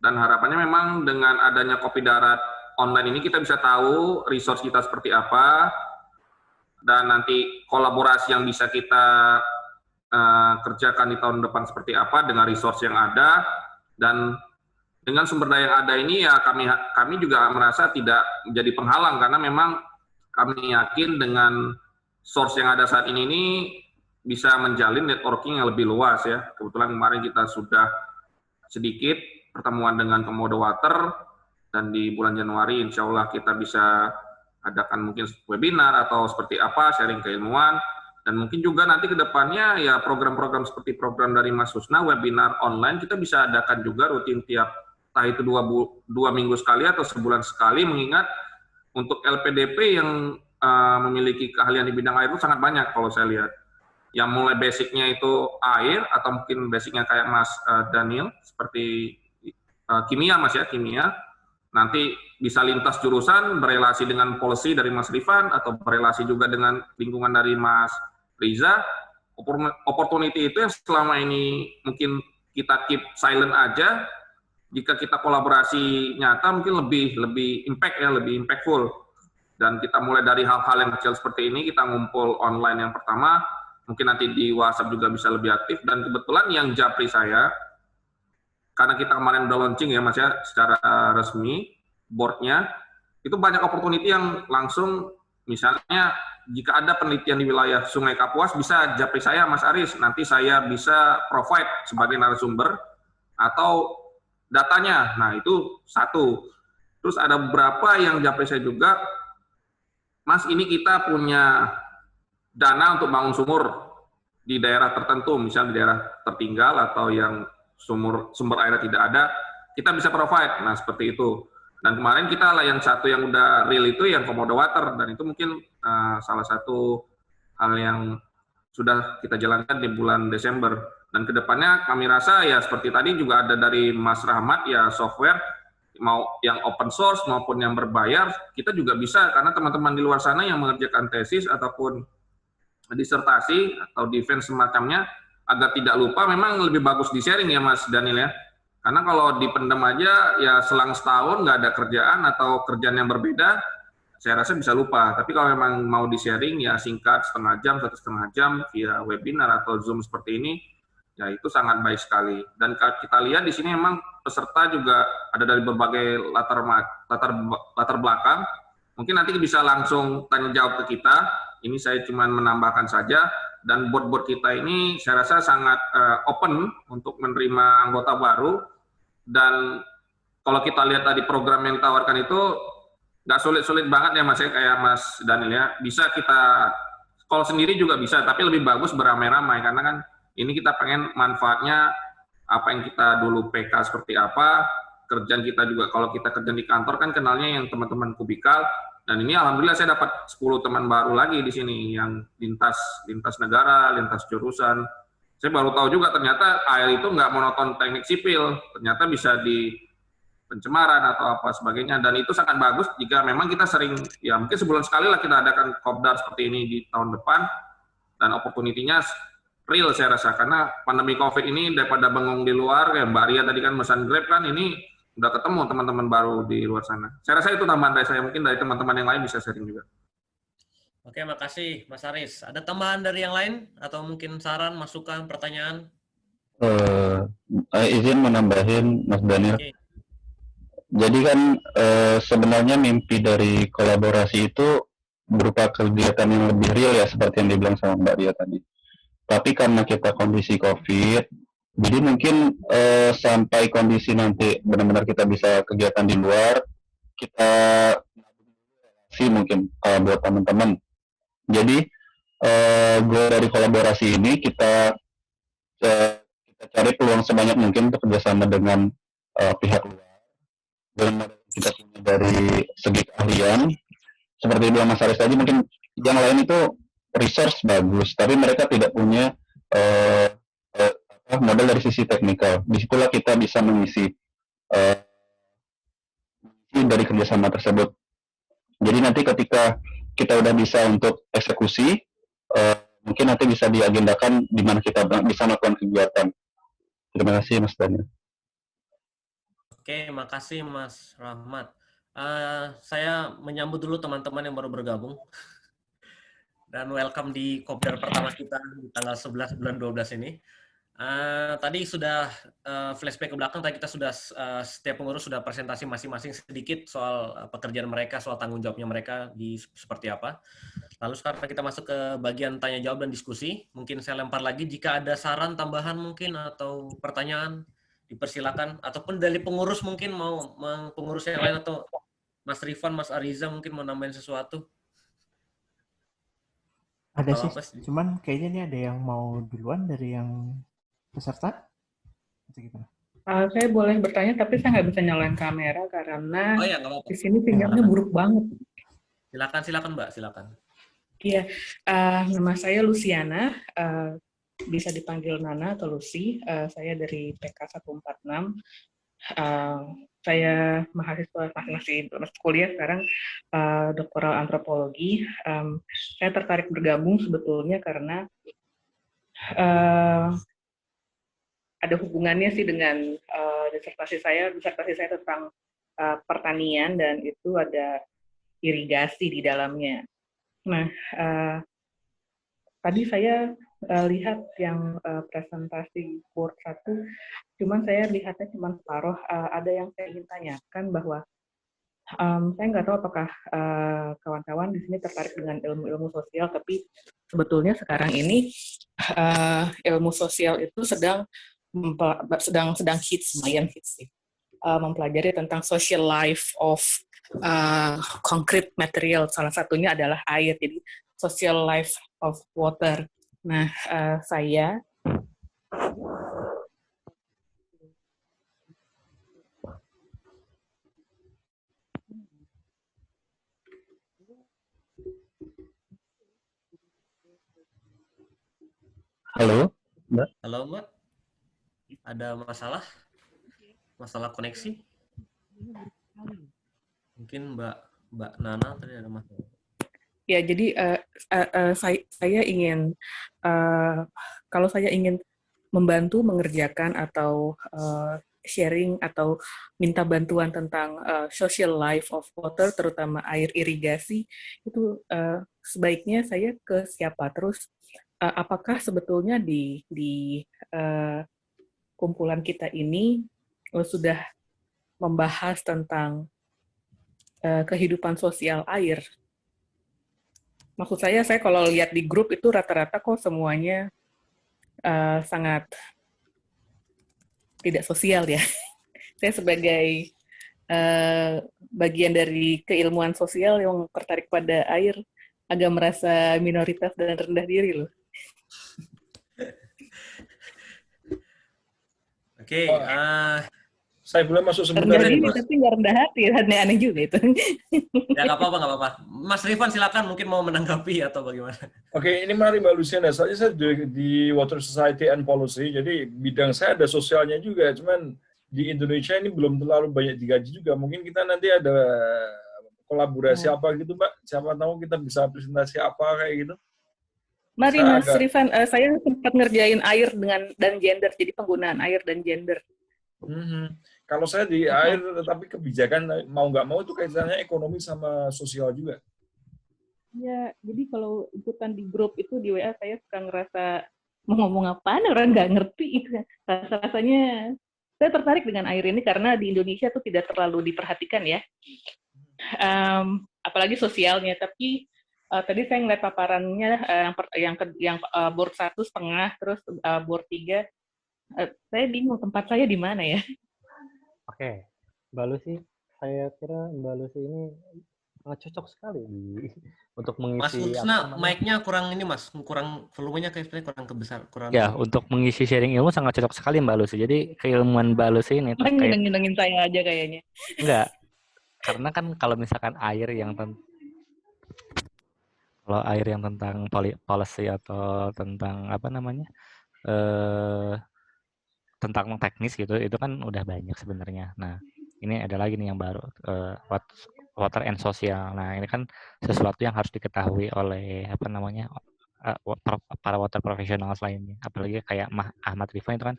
Dan harapannya memang dengan adanya Kopi Darat online ini kita bisa tahu resource kita seperti apa, dan nanti kolaborasi yang bisa kita kerjakan di tahun depan seperti apa dengan resource yang ada. Dan dengan sumber daya yang ada ini ya kami juga merasa tidak menjadi penghalang, karena memang kami yakin dengan source yang ada saat ini bisa menjalin networking yang lebih luas ya. Kebetulan kemarin kita sudah sedikit pertemuan dengan Komodo Water, dan di bulan Januari insya Allah kita bisa adakan mungkin webinar atau seperti apa, sharing keilmuan, dan mungkin juga nanti ke depannya ya program-program seperti program dari Mas Husna, webinar online kita bisa adakan juga rutin tiap entah itu dua minggu sekali atau sebulan sekali, mengingat untuk LPDP yang memiliki keahlian di bidang air itu sangat banyak kalau saya lihat. Yang mulai basicnya itu air, atau mungkin basicnya kayak Mas Daniel, seperti kimia, Mas ya, kimia. Nanti bisa lintas jurusan, berelasi dengan policy dari Mas Rifan, atau berelasi juga dengan lingkungan dari Mas Riza. Opportunity itu yang selama ini mungkin kita keep silent aja, jika kita kolaborasi nyata mungkin lebih impact ya, lebih impactful. Dan kita mulai dari hal-hal yang kecil seperti ini, kita ngumpul online yang pertama, mungkin nanti di WhatsApp juga bisa lebih aktif. Dan kebetulan yang japri saya, karena kita kemarin udah launching ya Mas ya, secara resmi, boardnya, itu banyak opportunity yang langsung, misalnya jika ada penelitian di wilayah Sungai Kapuas, bisa japri saya Mas Aris, nanti saya bisa provide sebagai narasumber, atau datanya. Nah itu satu. Terus ada beberapa yang japri saya juga, Mas ini kita punya dana untuk bangun sumur di daerah tertentu, misalnya di daerah tertinggal atau yang sumber airnya tidak ada, kita bisa provide. Nah seperti itu. Dan kemarin kita lah yang satu yang udah real itu yang Komodo Water, dan itu mungkin salah satu hal yang sudah kita jalankan di bulan Desember. Dan kedepannya kami rasa ya seperti tadi juga ada dari Mas Rahmat ya, software mau yang open source maupun yang berbayar kita juga bisa, karena teman-teman di luar sana yang mengerjakan tesis ataupun disertasi atau defense semacamnya, agar tidak lupa memang lebih bagus di sharing ya Mas Daniel ya. Karena kalau dipendam aja ya selang setahun nggak ada kerjaan atau kerjaan yang berbeda, saya rasa bisa lupa. Tapi kalau memang mau di sharing ya singkat, setengah jam, 1,5 jam via webinar atau Zoom seperti ini, ya itu sangat baik sekali. Dan kita lihat di sini memang peserta juga ada dari berbagai latar belakang. Mungkin nanti bisa langsung tanya jawab ke kita. Ini saya cuma menambahkan saja. Dan board-board kita ini saya rasa sangat open untuk menerima anggota baru. Dan kalau kita lihat tadi program yang ditawarkan itu nggak sulit-sulit banget ya Mas ya, kayak Mas Daniel ya. Bisa kita call sendiri juga bisa, tapi lebih bagus beramai-ramai karena kan ini kita pengen manfaatnya apa yang kita dulu PK seperti apa, kerjaan kita juga kalau kita kerja di kantor kan kenalnya yang teman-teman kubikal, dan ini alhamdulillah saya dapat 10 teman baru lagi di sini yang lintas negara, lintas jurusan. Saya baru tahu juga ternyata AIL itu nggak monoton teknik sipil, ternyata bisa di pencemaran atau apa sebagainya, dan itu sangat bagus jika memang kita sering, ya mungkin sebulan sekali lah kita adakan kopdar seperti ini di tahun depan, dan opportunity-nya real saya rasa, karena pandemi COVID ini daripada bengong di luar, ya Mbak Ria tadi kan pesan Grab kan, ini udah ketemu teman-teman baru di luar sana. Saya rasa itu tambahan dari saya, mungkin dari teman-teman yang lain bisa sharing juga. Oke, makasih Mas Aris. Ada tambahan dari yang lain atau mungkin saran, masukan, pertanyaan? Izin menambahin Mas Daniel. Oke. Jadi kan sebenarnya mimpi dari kolaborasi itu berupa kegiatan yang lebih real ya, seperti yang dibilang sama Mbak Ria tadi. Tapi karena kita kondisi COVID, jadi mungkin sampai kondisi nanti benar-benar kita bisa kegiatan di luar, kita sih mungkin buat teman-teman. Jadi goal dari kolaborasi ini kita cari peluang sebanyak mungkin untuk kerjasama dengan pihak luar. Dan kita punya dari segi keahlian, seperti bilang Mas Aris tadi, mungkin yang lain itu research bagus, tapi mereka tidak punya modal dari sisi teknikal. Disitulah kita bisa mengisi dari kerjasama tersebut. Jadi nanti ketika kita udah bisa untuk eksekusi, mungkin nanti bisa diagendakan di mana kita bisa melakukan kegiatan. Terima kasih Mas Daniel. Oke, makasih Mas Rahmat. Saya menyambut dulu teman-teman yang baru bergabung. Dan welcome di kopdar pertama kita di tanggal 11 bulan 12 ini. Tadi sudah flashback ke belakang, tadi kita sudah setiap pengurus sudah presentasi masing-masing sedikit soal pekerjaan mereka, soal tanggung jawabnya mereka di seperti apa. Lalu sekarang kita masuk ke bagian tanya jawab dan diskusi. Mungkin saya lempar lagi jika ada saran tambahan mungkin atau pertanyaan, dipersilakan, ataupun dari pengurus mungkin mau pengurus yang lain, atau Mas Rifan, Mas Ariza mungkin mau nambahin sesuatu. Ada sih, cuman kayaknya ini ada yang mau duluan dari yang peserta. Saya boleh bertanya, tapi saya nggak bisa nyalain kamera karena di sini sinyalnya buruk banget. Silakan Mbak, silakan. Iya, nama saya Luciana, bisa dipanggil Nana atau Lucy. Saya dari PK 146. Saya mahasiswa masih kuliah sekarang, doktoral antropologi. Saya tertarik bergabung sebetulnya karena ada hubungannya sih dengan disertasi saya tentang pertanian, dan itu ada irigasi di dalamnya. Nah, tadi saya lihat yang presentasi Word 1, cuman saya lihatnya cuma separuh. Ada yang saya ingin tanyakan bahwa saya nggak tahu apakah kawan-kawan di sini tertarik dengan ilmu sosial, tapi sebetulnya sekarang ini ilmu sosial itu sedang hits, lumayan hits sih. Mempelajari tentang social life of concrete material, salah satunya adalah air, jadi social life of water. Nah, saya Halo, Mbak. Halo, Mbak. Ada masalah koneksi? Mungkin Mbak Nana tadi ada masalah. Ya, jadi saya ingin, kalau saya ingin membantu mengerjakan atau sharing atau minta bantuan tentang social life of water, terutama air irigasi, itu sebaiknya saya ke siapa? Terus apakah sebetulnya di kumpulan kita ini sudah membahas tentang kehidupan sosial air? Maksud saya kalau lihat di grup itu rata-rata kok semuanya sangat tidak sosial ya. Saya sebagai bagian dari keilmuan sosial yang tertarik pada air, agak merasa minoritas dan rendah diri loh. Oke, Saya boleh masuk sebentar Rendah ini, diri Mas. tapi nggak rendah hati, aneh juga itu. ya nggak apa-apa. Mas Rifan silakan mungkin mau menanggapi atau bagaimana? Oke, ini mari Mbak Luciana. Saya di Water Society and Policy, jadi bidang saya ada sosialnya juga. Cuman di Indonesia ini belum terlalu banyak digaji juga. Mungkin kita nanti ada kolaborasi apa gitu, Mbak. Siapa tahu kita bisa presentasi apa kayak gitu. Mari Saya Mas Rifan, saya sempat ngerjain air dan gender, jadi penggunaan air dan gender. Kalau saya di air, tapi kebijakan mau nggak mau itu kaitannya ekonomi sama sosial juga. Ya, jadi kalau ikutan di grup itu di WA saya suka ngerasa mau ngomong apaan, orang nggak ngerti. Rasanya saya tertarik dengan air ini karena di Indonesia tuh tidak terlalu diperhatikan ya. Apalagi sosialnya, tapi tadi saya ngeliat paparannya yang board 1,5, terus board 3. Saya bingung tempat saya di mana ya. Oke, Mbak Lucy, saya kira Mbak Lucy ini cocok sekali untuk Mas mengisi. Husna, mic-nya kurang ini Mas, kurang volumenya kayaknya kurang kebesar, kurang. Ya, untuk mengisi sharing ilmu sangat cocok sekali Mbak Lucy. Jadi keilmuan Mbak Lucy ini terkait. Nyenengin saya aja kayaknya. Enggak, karena kan kalau misalkan air yang tentang policy atau tentang apa namanya tentang teknis gitu, itu kan udah banyak sebenarnya. Nah, ini ada lagi nih yang baru, water and social. Nah, ini kan sesuatu yang harus diketahui oleh apa namanya para water professionals lainnya. Apalagi kayak Ahmad Rifan itu kan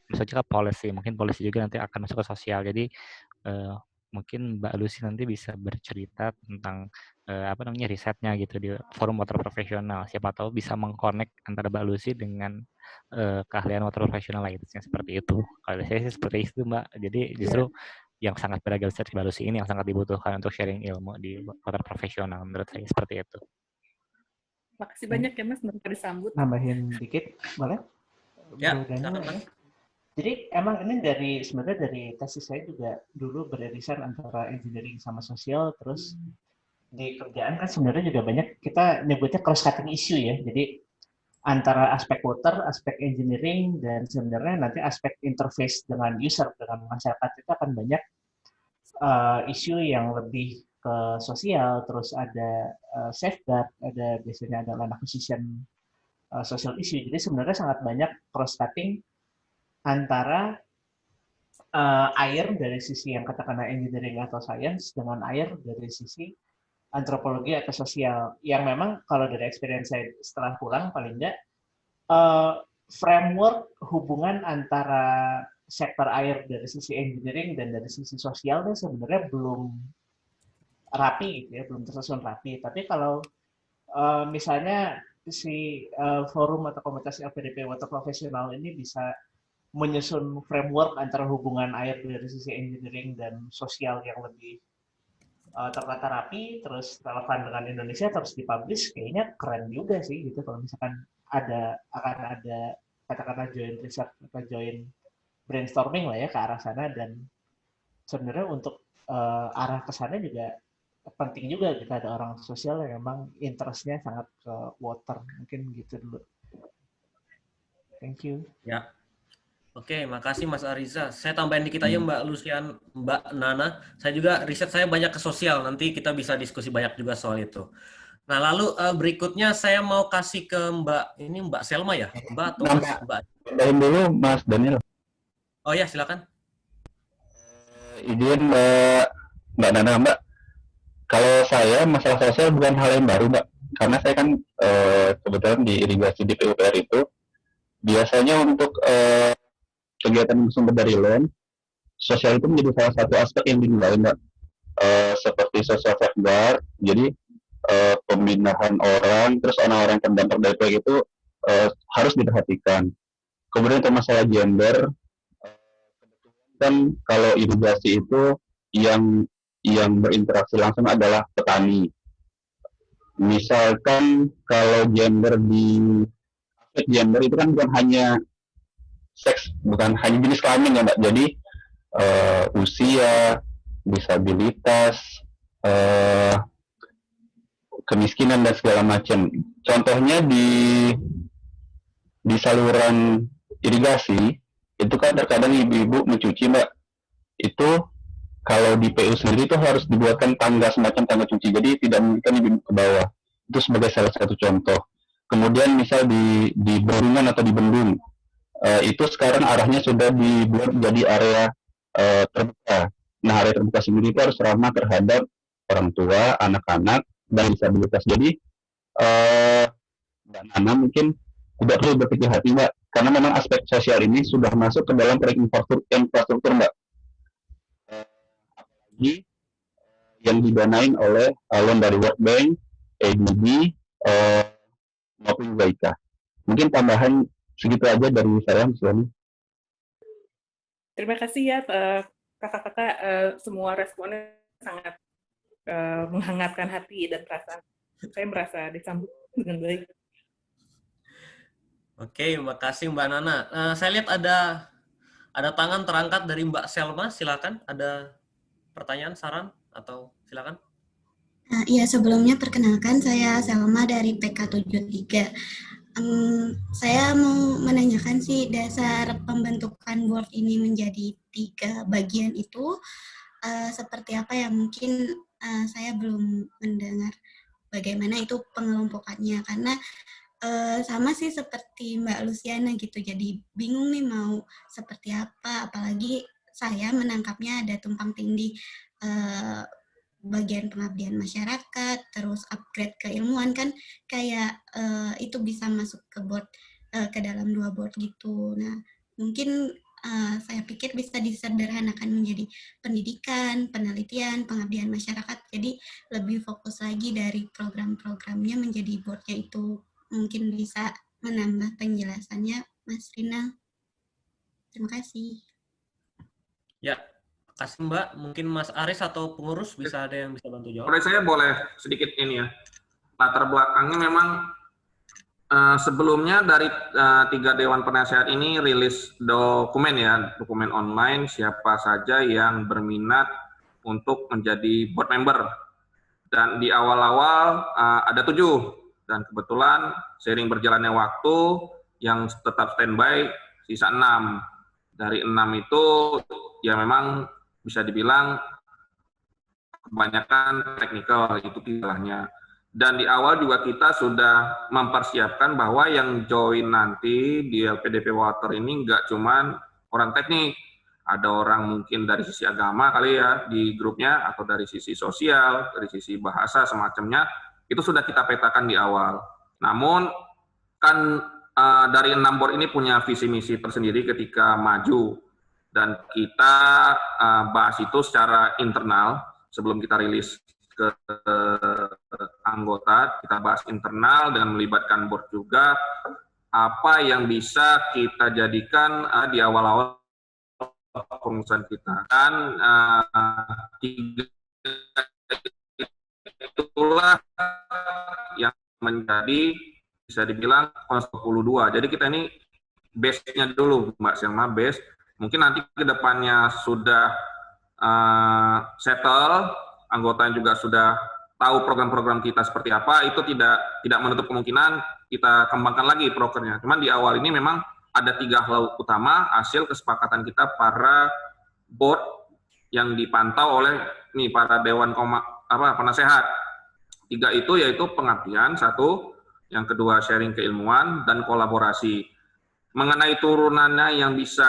maksudnya policy, mungkin policy juga nanti akan masuk ke sosial. Jadi mungkin Mbak Lucy nanti bisa bercerita tentang apa namanya risetnya gitu di forum water profesional. Siapa tahu bisa mengkonek antara Mbak Lucy dengan keahlian water profesional lainnya seperti itu. Kalau saya sih seperti itu Mbak. Jadi justru yang sangat beragam seperti Mbak Lucy ini yang sangat dibutuhkan untuk sharing ilmu di water profesional menurut saya seperti itu. Makasih banyak ya Mas, mereka disambut. Nambahin dikit, boleh? Ya, silakan. Jadi emang ini sebenarnya dari tesis saya juga dulu beririsan antara engineering sama sosial, terus di kerjaan kan sebenarnya juga banyak kita nyebutnya cross cutting issue ya. Jadi antara aspek water, aspek engineering, dan sebenarnya nanti aspek interface dengan user, dengan masyarakat itu akan banyak isu yang lebih ke sosial, terus ada safeguard, biasanya ada land acquisition social issue. Jadi sebenarnya sangat banyak cross cutting antara air dari sisi yang katakanlah engineering atau science dengan air dari sisi antropologi atau sosial, yang memang kalau dari experience saya setelah pulang paling enggak framework hubungan antara sektor air dari sisi engineering dan dari sisi sosialnya sebenarnya belum rapi gitu ya, belum tersusun rapi. Tapi kalau misalnya si forum atau komunitas LPDP Water Professional ini bisa menyusun framework antara hubungan air dari sisi engineering dan sosial yang lebih tertata rapi, terus relevan dengan Indonesia, terus dipublish, kayaknya keren juga sih gitu kalau misalkan akan ada katakanlah joint research atau joint brainstorming lah ya ke arah sana. Dan sebenarnya untuk arah ke sana juga penting juga kita ada orang sosial yang memang interest-nya sangat ke water. Mungkin gitu dulu. Thank you. Ya. Oke, makasih Mas Ariza. Saya tambahin dikit aja Mbak Lucian, Mbak Nana. Saya juga riset saya banyak ke sosial. Nanti kita bisa diskusi banyak juga soal itu. Nah, lalu berikutnya saya mau kasih ke Mbak Selma ya? Mbak atau Mbak? Dari dulu Mas Daniel. Oh ya, silakan. Izin Mbak Nana, Mbak. Kalau saya masalah sosial bukan hal yang baru, Mbak. Karena saya kan kebetulan di irigasi di PUPR itu biasanya untuk kegiatan sumber dari land, sosial itu menjadi salah satu aspek yang dinilai, Mbak. Seperti social safeguard, jadi pembinaan orang, terus orang-orang terdampak dari proyek itu harus diperhatikan. Kemudian untuk masalah gender, kan kalau irigasi itu yang berinteraksi langsung adalah petani. Misalkan kalau gender itu kan bukan hanya seks, bukan hanya jenis kelamin ya Mbak. Jadi usia, disabilitas, kemiskinan dan segala macam. Contohnya di saluran irigasi itu kan terkadang ibu-ibu mencuci, Mbak. Itu kalau di PU sendiri itu harus dibuatkan tangga, semacam tangga cuci, jadi tidak mungkin ibu ke bawah. Itu sebagai salah satu contoh. Kemudian misal di bendungan atau di bendung, itu sekarang arahnya sudah dibuat menjadi area terbuka. Nah, area terbuka sendiri itu harus ramah terhadap orang tua, anak-anak, dan disabilitas. Jadi Mbak Nana mungkin tidak perlu berkecil hati, Mbak, karena memang aspek sosial ini sudah masuk ke dalam proyek infrastruktur, Mbak. Apalagi yang didanain oleh loan dari World Bank, ADB, maupun WICA. Mungkin tambahan segitu aja dari saya, Mas Lani. Terima kasih ya kakak-kakak, semua responnya sangat menghangatkan hati dan perasaan. Saya merasa disambut dengan baik. Oke, terima kasih Mbak Nana. Saya lihat ada tangan terangkat dari Mbak Selma. Silakan, ada pertanyaan, saran, atau silakan. Iya, sebelumnya perkenalkan, saya Selma dari PK73. Saya mau menanyakan sih, dasar pembentukan board ini menjadi 3 bagian itu seperti apa ya? Mungkin saya belum mendengar bagaimana itu pengelompokannya, karena sama sih seperti Mbak Luciana gitu, jadi bingung nih mau seperti apa, apalagi saya menangkapnya ada tumpang tindih bagian pengabdian masyarakat, terus upgrade keilmuan kan kayak itu bisa masuk ke board, ke dalam 2 board gitu. Nah, mungkin saya pikir bisa disederhanakan menjadi pendidikan, penelitian, pengabdian masyarakat, jadi lebih fokus lagi dari program-programnya menjadi boardnya itu. Mungkin bisa menambah penjelasannya, Mas Rina. Terima kasih. Ya, kasih Mbak. Mungkin Mas Aris atau pengurus bisa ada yang bisa bantu jawab. Oleh saya boleh sedikit ini ya. Latar belakangnya memang sebelumnya dari 3 Dewan Penasehat ini rilis dokumen ya, dokumen online siapa saja yang berminat untuk menjadi board member. Dan di awal-awal ada 7. Dan kebetulan seiring berjalannya waktu yang tetap standby sisa 6. Dari 6 itu ya memang bisa dibilang kebanyakan teknikal, itu istilahnya. Dan di awal juga kita sudah mempersiapkan bahwa yang join nanti di LPDP Water ini nggak cuman orang teknik, ada orang mungkin dari sisi agama kali ya di grupnya, atau dari sisi sosial, dari sisi bahasa semacamnya. Itu sudah kita petakan di awal. Namun kan dari 6 board ini punya visi misi tersendiri ketika maju, dan kita bahas itu secara internal sebelum kita rilis ke anggota. Kita bahas internal dengan melibatkan board juga, apa yang bisa kita jadikan di awal-awal pengurusan kita. Dan itulah yang menjadi bisa dibilang 22. Jadi kita ini base-nya dulu, Mbak Selma, base. Mungkin nanti ke depannya sudah settle, anggota juga sudah tahu program-program kita seperti apa, itu tidak menutup kemungkinan kita kembangkan lagi prokernya. Cuman di awal ini memang ada 3 hal utama hasil kesepakatan kita para board yang dipantau oleh para dewan penasehat. 3 itu yaitu pengabdian, 1, yang kedua sharing keilmuan, dan kolaborasi. Mengenai turunannya yang bisa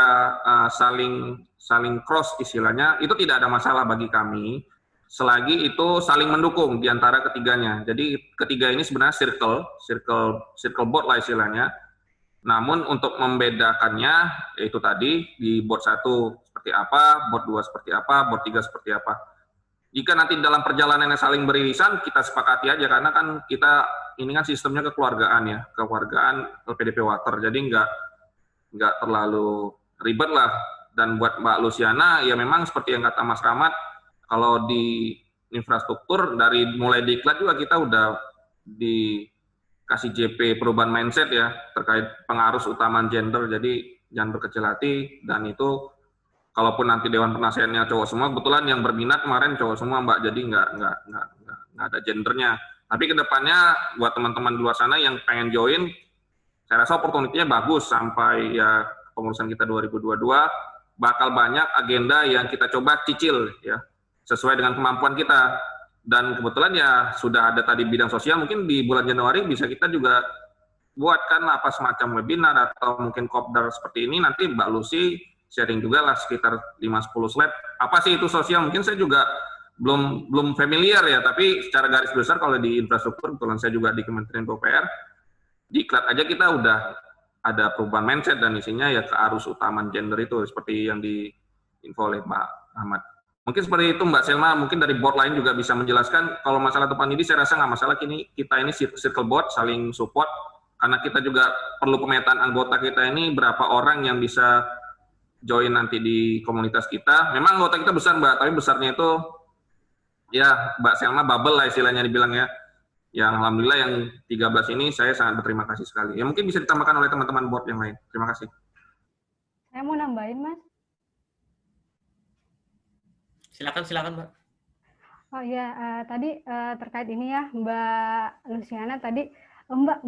saling cross istilahnya, itu tidak ada masalah bagi kami, selagi itu saling mendukung di antara ketiganya. Jadi ketiga ini sebenarnya circle board lah istilahnya. Namun untuk membedakannya, yaitu tadi di board 1 seperti apa, board 2 seperti apa, board 3 seperti apa. Jika nanti dalam perjalanannya saling beririsan, kita sepakati aja, karena kan kita ini kan sistemnya kekeluargaan ya, kekeluargaan LPDP Water, jadi nggak terlalu ribet lah. Dan buat Mbak Luciana, ya memang seperti yang kata Mas Rahmat, kalau di infrastruktur dari mulai diklat juga kita udah dikasih JP perubahan mindset ya terkait pengarus utama gender, jadi jangan berkecil hati. Dan itu kalaupun nanti dewan penasehatnya cowok semua, kebetulan yang berminat kemarin cowok semua Mbak, jadi nggak ada gendernya. Tapi kedepannya buat teman-teman di luar sana yang pengen join, saya rasa opportunity-nya bagus sampai ya pengurusan kita 2022 bakal banyak agenda yang kita coba cicil ya sesuai dengan kemampuan kita. Dan kebetulan ya sudah ada tadi bidang sosial, mungkin di bulan Januari bisa kita juga buatkan apa semacam webinar atau mungkin kopdar seperti ini, nanti Mbak Lucy sharing juga lah sekitar 5-10 slide. Apa sih itu sosial? Mungkin saya juga belum familiar ya, tapi secara garis besar kalau di infrastruktur, kebetulan saya juga di Kementerian PUPR, di iklan aja kita udah ada perubahan mindset dan isinya ya ke arus utaman gender itu, seperti yang diinfo oleh Pak Ahmad. Mungkin seperti itu Mbak Selma, mungkin dari board lain juga bisa menjelaskan. Kalau masalah depan ini saya rasa nggak masalah, kita ini circle board, saling support, karena kita juga perlu pemetaan anggota kita ini berapa orang yang bisa join nanti di komunitas kita. Memang anggota kita besar Mbak, tapi besarnya itu ya Mbak Selma bubble lah istilahnya dibilang ya. Yang alhamdulillah yang 13 ini saya sangat berterima kasih sekali. Ya mungkin bisa ditambahkan oleh teman-teman board yang lain. Terima kasih. Saya mau nambahin Mas. Silakan Mbak. Oh ya, tadi terkait ini ya Mbak Luciana tadi, Mbak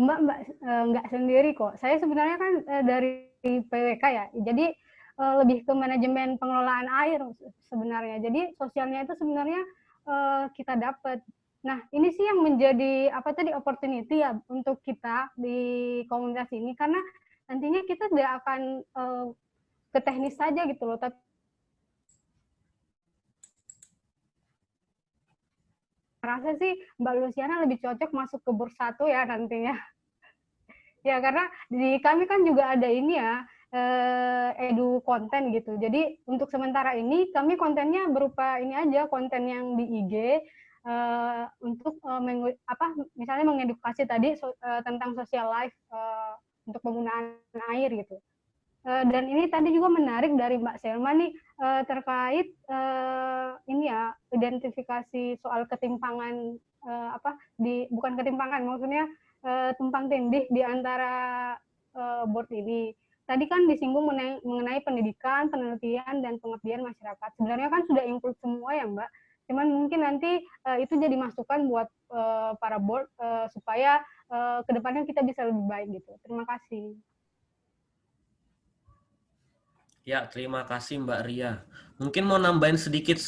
nggak sendiri kok. Saya sebenarnya kan dari PWK ya, jadi lebih ke manajemen pengelolaan air sebenarnya. Jadi sosialnya itu sebenarnya kita dapat. Nah ini sih yang menjadi opportunity ya untuk kita di komunitas ini, karena nantinya kita tidak akan ke teknis saja gitu loh, tapi rasa sih Mbak Luciana lebih cocok masuk ke board 1 ya nantinya. Ya karena di kami kan juga ada ini ya, edu konten gitu. Jadi untuk sementara ini kami kontennya berupa ini aja, konten yang di IG untuk misalnya mengedukasi tadi tentang social life untuk penggunaan air gitu. Dan ini tadi juga menarik dari Mbak Selma nih terkait ini ya, identifikasi soal ketimpangan bukan ketimpangan, maksudnya tumpang tindih di antara board ini. Tadi kan disinggung mengenai pendidikan, penelitian, dan pengabdian masyarakat. Sebenarnya kan sudah include semua ya Mbak. Cuman mungkin nanti itu jadi masukan buat para board supaya kedepannya kita bisa lebih baik gitu. Terima kasih. Ya, terima kasih Mbak Ria. Mungkin mau nambahin sedikit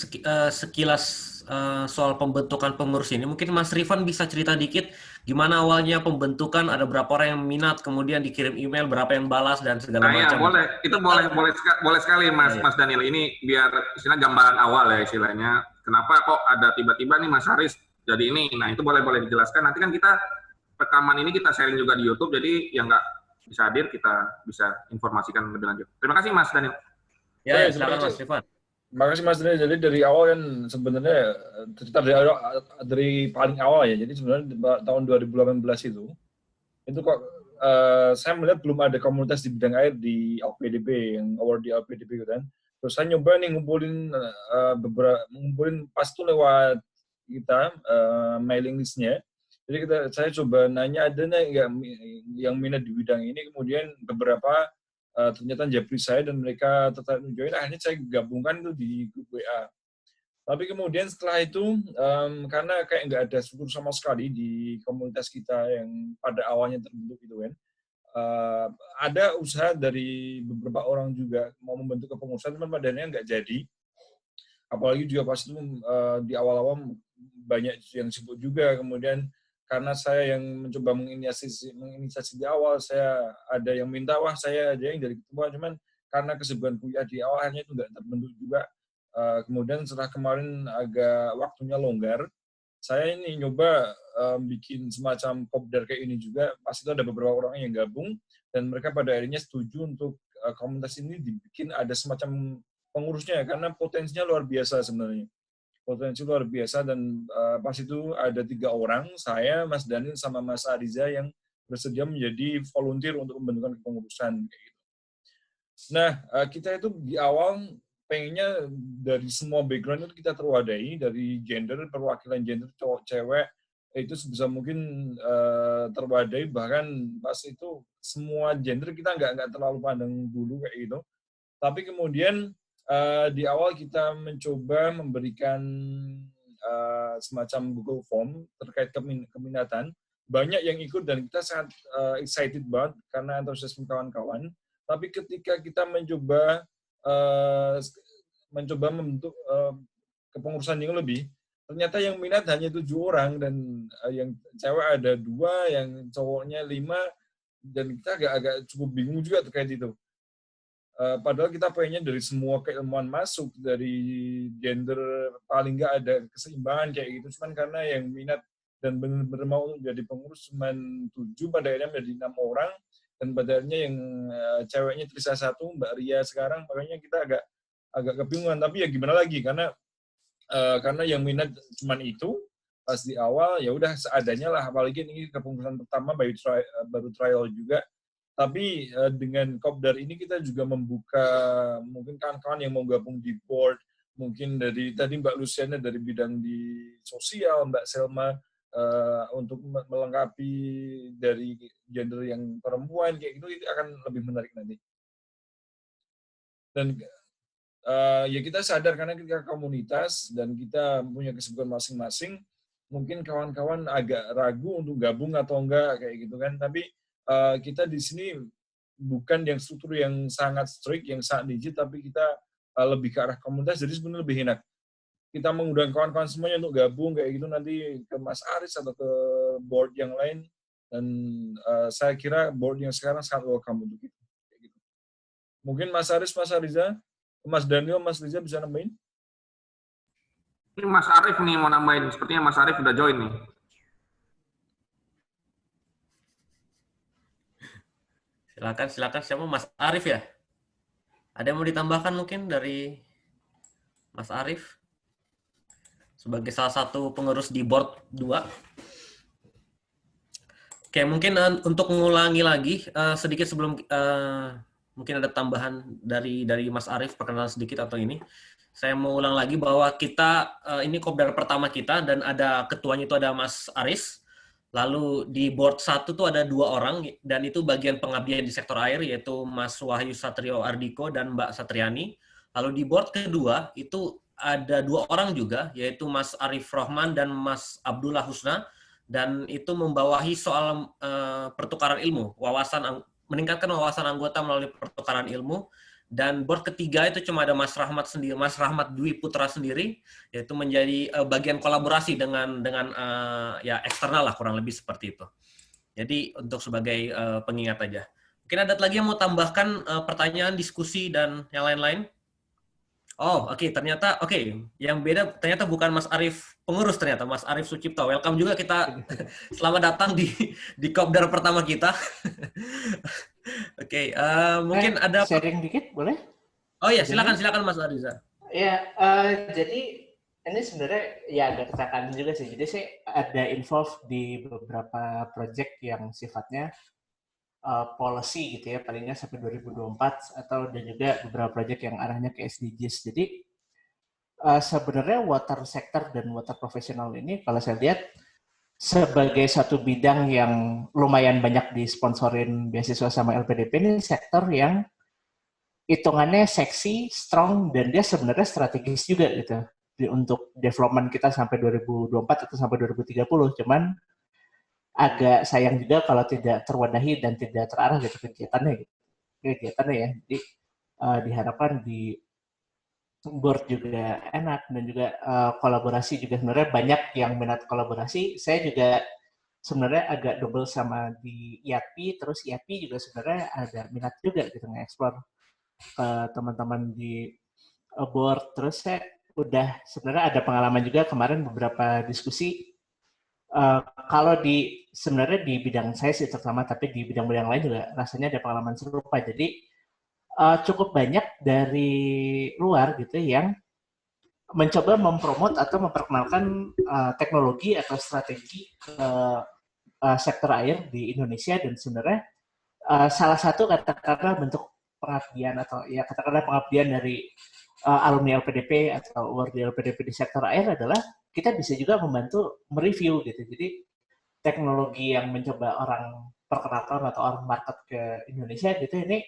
sekilas soal pembentukan pengurus ini. Mungkin Mas Rifan bisa cerita dikit gimana awalnya pembentukan, ada berapa orang yang minat, kemudian dikirim email, berapa yang balas, dan segala macam. Boleh. Itu boleh sekali Mas Daniel. Ini biar istilah gambaran awal ya istilahnya. Kenapa kok ada tiba-tiba nih Mas Haris jadi ini. Nah itu boleh dijelaskan. Nanti kan kita rekaman ini kita sharing juga di YouTube, jadi yang nggak bisa hadir, kita bisa informasikan lebih lanjut. Terima kasih Mas Daniel. Ya, silakan Mas Rifan. Terima kasih Mas Daniel. Jadi dari awal kan sebenarnya cerita dari paling awal ya. Jadi sebenarnya tahun 2018 itu kok saya melihat belum ada komunitas di bidang air di LPDB, yang award di LPDB kan. Terus saya nyoba nih ngumpulin pas itu lewat kita mailing listnya. Jadi saya coba nanya ada nggak yang minat di bidang ini, kemudian beberapa ternyata japri saya dan mereka tertarik join. Akhirnya saya gabungkan itu di grup WA. Tapi kemudian setelah itu karena kayak nggak ada struktur sama sekali di komunitas kita yang pada awalnya terbentuk itu kan, ada usaha dari beberapa orang juga mau membentuk kepengurusan, teman badannya nggak jadi. Apalagi juga pas itu di awal-awal banyak yang sibuk juga, kemudian karena saya yang mencoba menginisiasi di awal, saya ada yang minta, saya ada yang dari ketua, cuman karena kesibukan kuliah di awal akhirnya itu nggak terbentuk juga. Kemudian setelah kemarin agak waktunya longgar, saya ini nyoba bikin semacam kopdar kayak ini juga. Pas itu ada beberapa orang yang gabung dan mereka pada akhirnya setuju untuk komunitas ini dibikin ada semacam pengurusnya, karena potensinya luar biasa sebenarnya. Potensi luar biasa, dan pas itu ada 3 orang, saya, Mas Daniel, sama Mas Ariza yang bersedia menjadi volunteer untuk membentukkan kepengurusan. Kayak gitu. Nah, kita itu di awal pengennya dari semua background itu kita terwadahi, dari gender, perwakilan gender cowok cewek itu sebisa mungkin terwadahi, bahkan pas itu semua gender kita nggak terlalu pandang dulu kayak gitu. Tapi kemudian di awal kita mencoba memberikan semacam Google Form terkait keminatan. Banyak yang ikut dan kita sangat excited banget karena antusiasme kawan-kawan. Tapi ketika kita mencoba membentuk kepengurusan yang lebih, ternyata yang minat hanya 7 orang dan yang cewek ada 2, yang cowoknya 5, dan kita agak cukup bingung juga terkait itu. Padahal kita pengennya dari semua keilmuan masuk, dari gender paling nggak ada keseimbangan kayak gitu, cuman karena yang minat dan benar-benar mau jadi pengurus cuma 7, pada akhirnya menjadi 6 orang, dan pada akhirnya yang ceweknya Trisa 1, Mbak Ria sekarang, makanya kita agak kebingungan. Tapi ya gimana lagi, karena yang minat cuma itu pas di awal, ya udah seadanya lah, apalagi ini kepengurusan pertama baru trial juga. Tapi dengan Kopdar ini kita juga membuka mungkin kawan-kawan yang mau gabung di board, mungkin dari tadi Mbak Luciana dari bidang di sosial, Mbak Selma untuk melengkapi dari gender yang perempuan, kayak gitu, itu akan lebih menarik nanti. Dan ya kita sadar karena kita komunitas dan kita punya kesibukan masing-masing, mungkin kawan-kawan agak ragu untuk gabung atau enggak kayak gitu kan. Tapi kita di sini bukan yang struktur yang sangat strict, yang sangat rigid, tapi kita lebih ke arah komunitas, jadi sebenarnya lebih enak. Kita mengundang kawan-kawan semuanya untuk gabung kayak gitu, nanti ke Mas Aris atau ke board yang lain, dan saya kira board yang sekarang sangat welcome untuk itu. Kayak gitu. Mungkin Mas Aris, Mas Ariza, Mas Daniel, Mas Riza bisa nambahin? Ini Mas Arif nih mau nambahin, sepertinya Mas Arif udah join nih. Silakan, siapa? Mas Arif ya? Ada yang mau ditambahkan mungkin dari Mas Arif? Sebagai salah satu pengurus di board 2. Oke, mungkin untuk mengulangi lagi sedikit sebelum mungkin ada tambahan dari Mas Arif, perkenalan sedikit atau ini. Saya mau ulang lagi bahwa kita ini Kopdar pertama kita dan ada ketuanya itu ada Mas Aris. Lalu di board 1 tuh ada 2 orang dan itu bagian pengabdian di sektor air, yaitu Mas Wahyu Satrio Ardiko dan Mbak Satriani. Lalu di board kedua itu ada 2 orang juga, yaitu Mas Arif Rohman dan Mas Abdullah Husna, dan itu membawahi soal pertukaran ilmu, meningkatkan wawasan anggota melalui pertukaran ilmu. Dan board ketiga itu cuma ada Mas Rahmat sendiri, Mas Rahmat Dwi Putra sendiri, yaitu menjadi bagian kolaborasi dengan ya eksternal lah, kurang lebih seperti itu. Jadi untuk sebagai pengingat aja. Mungkin ada lagi yang mau tambahkan pertanyaan, diskusi dan yang lain-lain? Oh, oke. Ternyata yang beda ternyata bukan Mas Arif pengurus, ternyata Mas Arif Sucipto. Welcome juga kita. Selamat datang di Kopdar pertama kita. Oke, mungkin ada sharing dikit boleh? Oh ya, silakan Mas Ariza. Ya, jadi ini sebenarnya ya agak kecelakaan juga sih. Jadi saya ada involved di beberapa project yang sifatnya policy gitu ya, palingnya sampai 2024, atau dan juga beberapa project yang arahnya ke SDGs. Jadi sebenarnya water sector dan water professional ini kalau saya lihat sebagai satu bidang yang lumayan banyak disponsorin beasiswa sama LPDP, ini sektor yang hitungannya seksi, strong, dan dia sebenarnya strategis juga gitu untuk development kita sampai 2024 atau sampai 2030. Cuman agak sayang juga kalau tidak terwadahi dan tidak terarah gitu kegiatannya ya. Jadi diharapkan di board juga enak, dan juga kolaborasi juga sebenarnya banyak yang minat kolaborasi. Saya juga sebenarnya agak double sama di IAPI, terus IAPI juga sebenarnya ada minat juga gitu nge-explore ke teman-teman di board. Terus saya udah sebenarnya ada pengalaman juga kemarin beberapa diskusi. Kalau sebenarnya di bidang saya sih terutama, tapi di bidang-bidang lain juga rasanya ada pengalaman serupa. Jadi cukup banyak dari luar gitu yang mencoba mempromot atau memperkenalkan teknologi atau strategi ke sektor air di Indonesia, dan sebenarnya salah satu katakanlah bentuk pengabdian atau ya katakanlah pengabdian dari alumni LPDP atau award LPDP di sektor air adalah kita bisa juga membantu mereview gitu. Jadi teknologi yang mencoba orang perkenalkan atau orang market ke Indonesia gitu, ini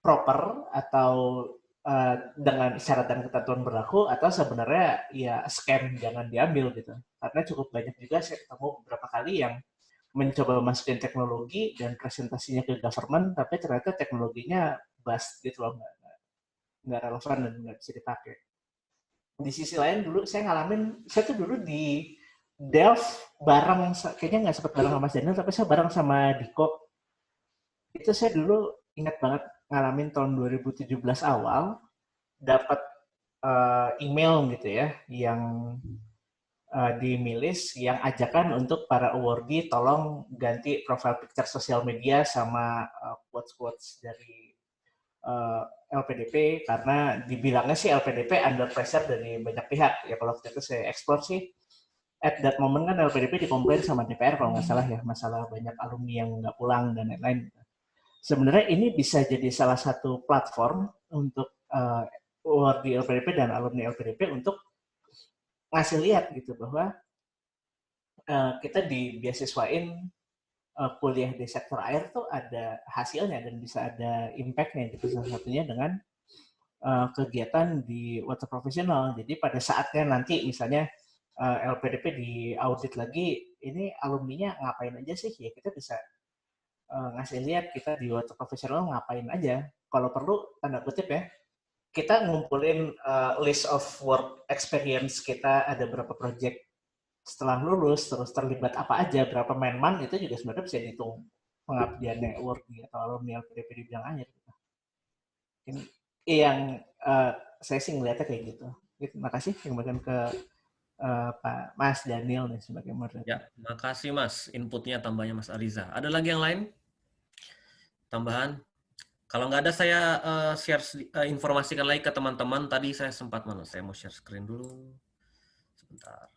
proper atau dengan syarat dan ketentuan berlaku, atau sebenarnya ya scam, jangan diambil gitu. Karena cukup banyak juga saya ketemu beberapa kali yang mencoba masukin teknologi dan presentasinya ke government, tapi ternyata teknologinya bust gitu loh, nggak relevan dan nggak bisa dipakai. Di sisi lain dulu saya tuh dulu di Delft bareng, kayaknya nggak sempat bareng sama Mas Daniel, tapi saya bareng sama Diko. Itu saya dulu ingat banget ngalamin tahun 2017 awal, dapat email gitu ya, yang di Milis yang ajakan untuk para awardee tolong ganti profile picture sosial media sama quotes-quotes dari LPDP, karena dibilangnya sih LPDP under pressure dari banyak pihak. Ya kalau waktu itu saya explore sih, at that moment kan LPDP dikomplain sama DPR kalau nggak salah ya, masalah banyak alumni yang nggak pulang dan lain-lain. Sebenarnya ini bisa jadi salah satu platform untuk awardee LPDP dan alumni LPDP untuk ngasih lihat gitu bahwa kita dibeasiswain kuliah di sektor air tuh ada hasilnya dan bisa ada impact-nya gitu, salah satunya dengan kegiatan di water professional. Jadi pada saatnya nanti misalnya LPDP di audit lagi, ini alumninya ngapain aja sih, ya kita bisa ngasih lihat kita di water professional ngapain aja. Kalau perlu tanda kutip ya, kita ngumpulin list of work experience kita, ada berapa project setelah lulus, terus terlibat apa aja, berapa man itu juga sebenarnya bisa dihitung pengabdiannya awardee atau alumni LPDP di bidang air. Ini yang saya sih ngeliatnya kayak gitu. Terima kasih. Kemudian ke Pak Mas Daniel nih sebagai moderator. Ya, makasih Mas inputnya, tambahnya Mas Ariza. Ada lagi yang lain? Tambahan? Kalau nggak ada saya informasikan lagi ke teman-teman. Tadi saya sempat mana? Saya mau share screen dulu. Sebentar.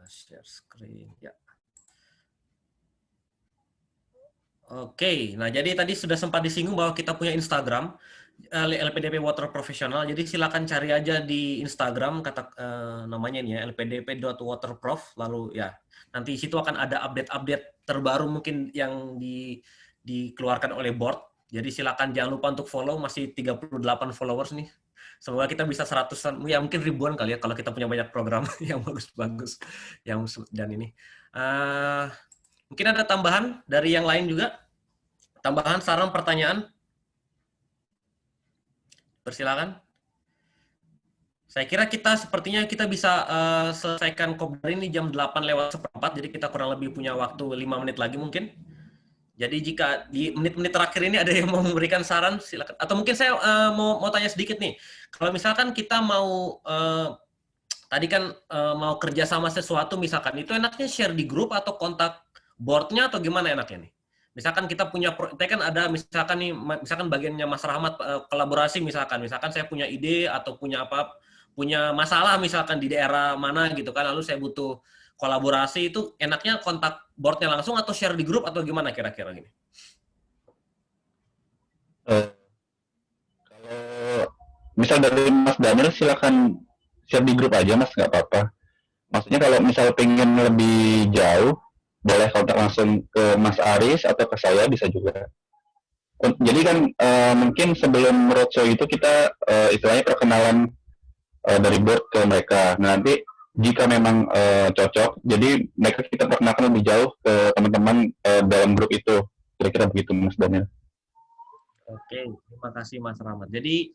Share screen. Ya. Oke. Nah, jadi tadi sudah sempat disinggung bahwa kita punya Instagram LPDP Water Professional. Jadi silakan cari aja di Instagram kata namanya ini ya, lpdp.waterprof. Lalu ya, nanti di situ akan ada update-update terbaru mungkin yang dikeluarkan oleh board. Jadi silakan jangan lupa untuk follow, masih 38 followers nih. Semoga kita bisa 100-an, ya mungkin ribuan kali ya kalau kita punya banyak program yang bagus-bagus yang dan ini. Mungkin ada tambahan dari yang lain juga? Tambahan, saran, pertanyaan? Persilakan. Saya kira sepertinya kita bisa selesaikan kopdar ini jam 8:04, jadi kita kurang lebih punya waktu 5 menit lagi mungkin. Jadi jika di menit-menit terakhir ini ada yang mau memberikan saran, silakan. Atau mungkin saya mau tanya sedikit nih. Kalau misalkan kita mau, tadi kan mau kerja sama sesuatu misalkan, itu enaknya share di grup atau kontak board-nya atau gimana enaknya nih? Misalkan kita punya, kan ada misalkan bagiannya Mas Rahmat kolaborasi misalkan saya punya ide atau punya masalah misalkan di daerah mana gitu kan, lalu saya butuh kolaborasi, itu enaknya kontak board-nya langsung atau share di grup atau gimana kira-kira gini? Kalau misal dari Mas Daniel silakan share di grup aja Mas, nggak apa-apa. Maksudnya kalau misal pengen lebih jauh, boleh kontak langsung ke Mas Aris atau ke saya bisa juga. Jadi kan mungkin sebelum roadshow itu kita istilahnya perkenalan dari board ke mereka. Nah, nanti jika memang cocok, jadi mereka kita perkenalkan lebih jauh ke teman-teman dalam grup itu. Kira-kira begitu Mas Daniel. Oke, terima kasih Mas Rahmat. Jadi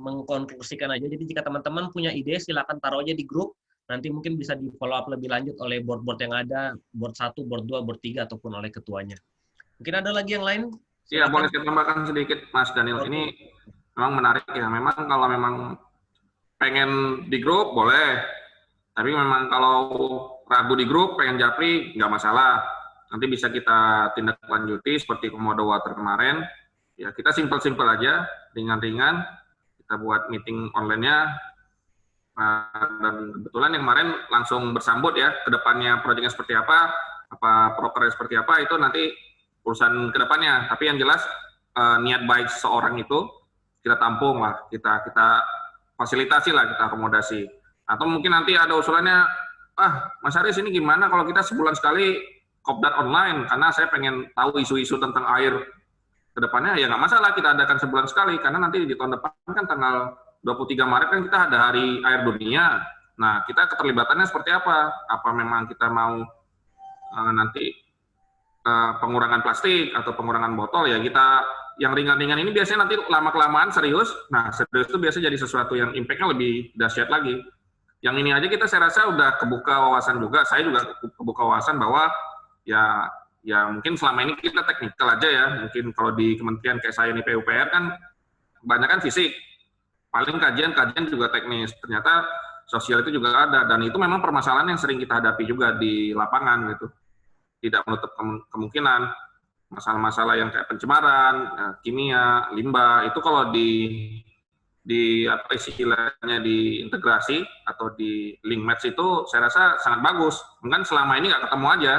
mengkonklusikan aja, jadi jika teman-teman punya ide silakan taruh aja di grup. Nanti mungkin bisa di follow up lebih lanjut oleh board-board yang ada, board 1, board 2, board 3, ataupun oleh ketuanya. Mungkin ada lagi yang lain? Iya, boleh saya tambahkan sedikit, Mas Daniel. Ini memang menarik ya. Memang kalau memang pengen di grup, boleh. Tapi memang kalau ragu di grup, pengen japri, nggak masalah. Nanti bisa kita tindak lanjuti seperti Komodo Water kemarin. Ya, kita simpel-simpel aja, ringan-ringan. Kita buat meeting online-nya. Dan kebetulan yang kemarin langsung bersambut ya, ke depannya proyeknya seperti apa prokernya seperti apa, itu nanti urusan ke depannya. Tapi yang jelas niat baik seseorang itu kita tampung lah, kita fasilitasi lah, kita akomodasi. Atau mungkin nanti ada usulannya, Mas Aris ini gimana kalau kita sebulan sekali kopdar online, karena saya pengen tahu isu-isu tentang air kedepannya ya nggak masalah kita adakan sebulan sekali, karena nanti di tahun depan kan tanggal 23 Maret kan kita ada Hari Air Dunia. Nah, kita keterlibatannya seperti apa? Apa memang kita mau nanti pengurangan plastik atau pengurangan botol, ya kita yang ringan-ringan ini biasanya nanti lama-kelamaan serius. Nah, serius itu biasanya jadi sesuatu yang impact-nya lebih dahsyat lagi. Yang ini aja kita saya rasa udah kebuka wawasan juga. Saya juga kebuka wawasan bahwa ya mungkin selama ini kita teknikal aja ya. Mungkin kalau di kementerian kayak saya nih PUPR kan banyak kan fisik. Paling kajian juga teknis. Ternyata sosial itu juga ada, dan itu memang permasalahan yang sering kita hadapi juga di lapangan gitu. Tidak menutup kemungkinan masalah-masalah yang kayak pencemaran, kimia, limbah, itu kalau di apa istilahnya diintegrasi atau di link match itu saya rasa sangat bagus. Mungkin selama ini nggak ketemu aja,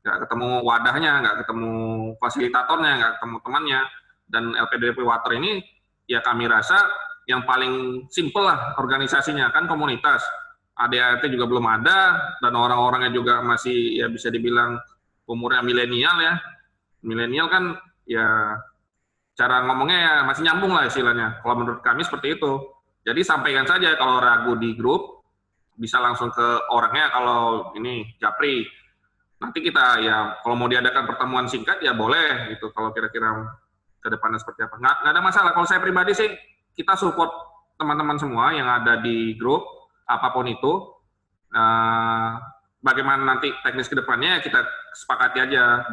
nggak ketemu wadahnya, nggak ketemu fasilitatornya, nggak ketemu temannya. Dan LPDP Water ini ya kami rasa yang paling simpel lah organisasinya, kan komunitas. ADART juga belum ada, dan orang-orangnya juga masih ya bisa dibilang umurnya milenial ya. Milenial kan ya cara ngomongnya ya masih nyambung lah istilahnya. Kalau menurut kami seperti itu. Jadi sampaikan saja kalau ragu di grup, bisa langsung ke orangnya kalau ini Japri. Nanti kita ya kalau mau diadakan pertemuan singkat ya boleh gitu, kalau kira-kira ke depannya seperti apa. Nggak ada masalah. Kalau saya pribadi sih, kita support teman-teman semua yang ada di grup, apapun itu. Bagaimana nanti teknis ke depannya, kita sepakati aja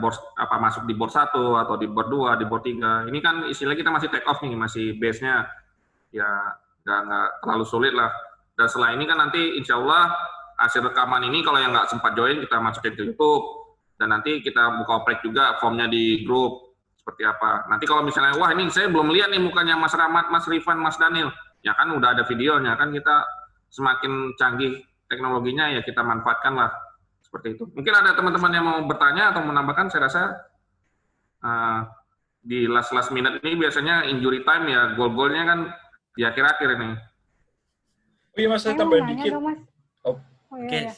masuk di board 1 atau di board 2, di board 3. Ini kan istilahnya kita masih take off nih, masih base-nya ya nggak terlalu sulit lah. Dan setelah ini kan nanti insya Allah hasil rekaman ini kalau yang nggak sempat join kita masukin ke YouTube. Dan nanti kita buka oprek juga formnya di grup. Seperti apa. Nanti kalau misalnya, wah ini saya belum lihat nih mukanya Mas Rahmat, Mas Rifan, Mas Daniel. Ya kan udah ada videonya, kan kita semakin canggih teknologinya ya kita manfaatkan lah. Seperti itu. Mungkin ada teman-teman yang mau bertanya atau menambahkan, saya rasa di last minute ini biasanya injury time ya, gol-golnya kan di akhir-akhir ini. Oh iya Mas, saya tambahin dikit. Oke,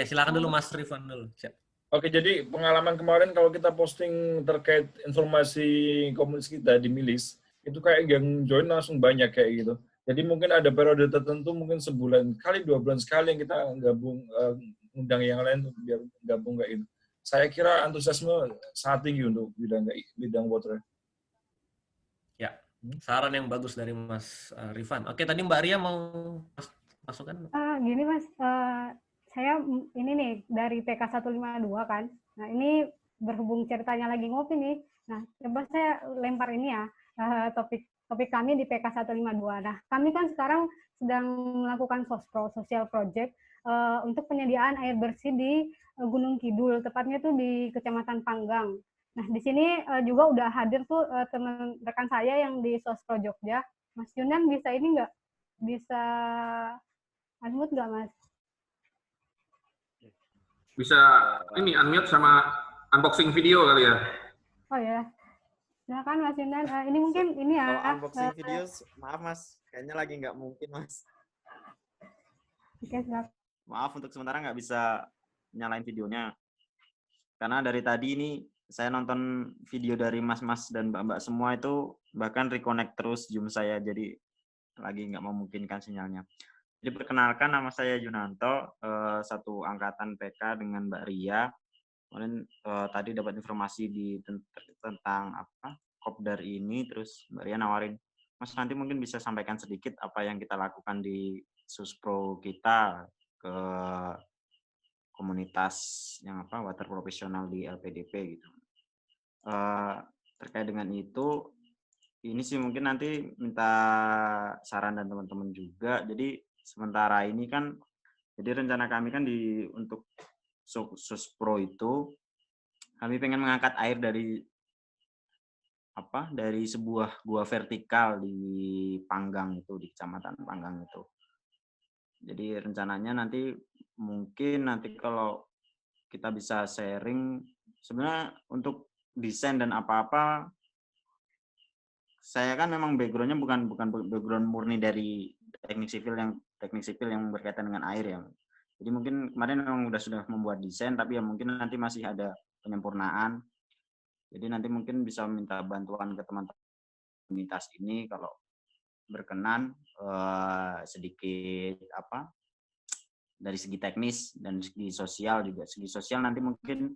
silakan dulu Mas Rifan dulu. Siap. Oke, jadi pengalaman kemarin kalau kita posting terkait informasi komunitas kita di Milis, itu kayak yang join langsung banyak kayak gitu. Jadi mungkin ada periode tertentu, mungkin sebulan kali, 2 bulan sekali yang kita gabung, undang yang lain biar gabung kayak gitu. Saya kira antusiasme sangat tinggi untuk bidang water. Ya, saran yang bagus dari Mas Rifan. Oke, tadi Mbak Ria mau masukkan? Gini Mas, saya ini nih dari PK 152 kan. Nah ini berhubung ceritanya lagi ngopi nih. Nah coba saya lempar ini ya, topik kami di PK 152. Nah kami kan sekarang sedang melakukan SOSPRO, Social Project, untuk penyediaan air bersih di Gunung Kidul, tepatnya tuh di Kecamatan Panggang. Nah di sini juga udah hadir tuh teman rekan saya yang di SOSPRO Jogja. Mas Yunan bisa ini nggak? Bisa unmute nggak Mas? Bisa ini unmute sama unboxing video kali ya. Oh ya. Silakan Mas Yunan. Ini mungkin ini ya. Kalau unboxing video, maaf Mas, kayaknya lagi nggak mungkin Mas. Oke, silakan. Maaf untuk sementara nggak bisa nyalain videonya. Karena dari tadi ini saya nonton video dari mas-mas dan mbak-mbak semua itu bahkan reconnect terus Zoom saya, jadi lagi nggak memungkinkan sinyalnya. Jadi perkenalkan, nama saya Junanto, satu angkatan PK dengan Mbak Ria. Kemudian tadi dapat informasi tentang apa Kopdar ini, terus Mbak Ria nawarin, Mas nanti mungkin bisa sampaikan sedikit apa yang kita lakukan di Suspro kita ke komunitas yang apa water profesional di LPDP gitu. Terkait dengan itu, ini sih mungkin nanti minta saran dan teman-teman juga. Jadi sementara ini kan, jadi rencana kami kan untuk Suspro itu, kami pengen mengangkat air dari sebuah gua vertikal di Panggang itu, di Kecamatan Panggang itu. Jadi rencananya nanti kalau kita bisa sharing, sebenarnya untuk desain dan apa-apa, saya kan memang background-nya bukan background murni dari teknik sipil yang berkaitan dengan air ya. Jadi mungkin kemarin memang sudah membuat desain, tapi ya mungkin nanti masih ada penyempurnaan. Jadi nanti mungkin bisa minta bantuan ke teman-teman komunitas ini kalau berkenan sedikit dari segi teknis dan segi sosial juga. Segi sosial nanti mungkin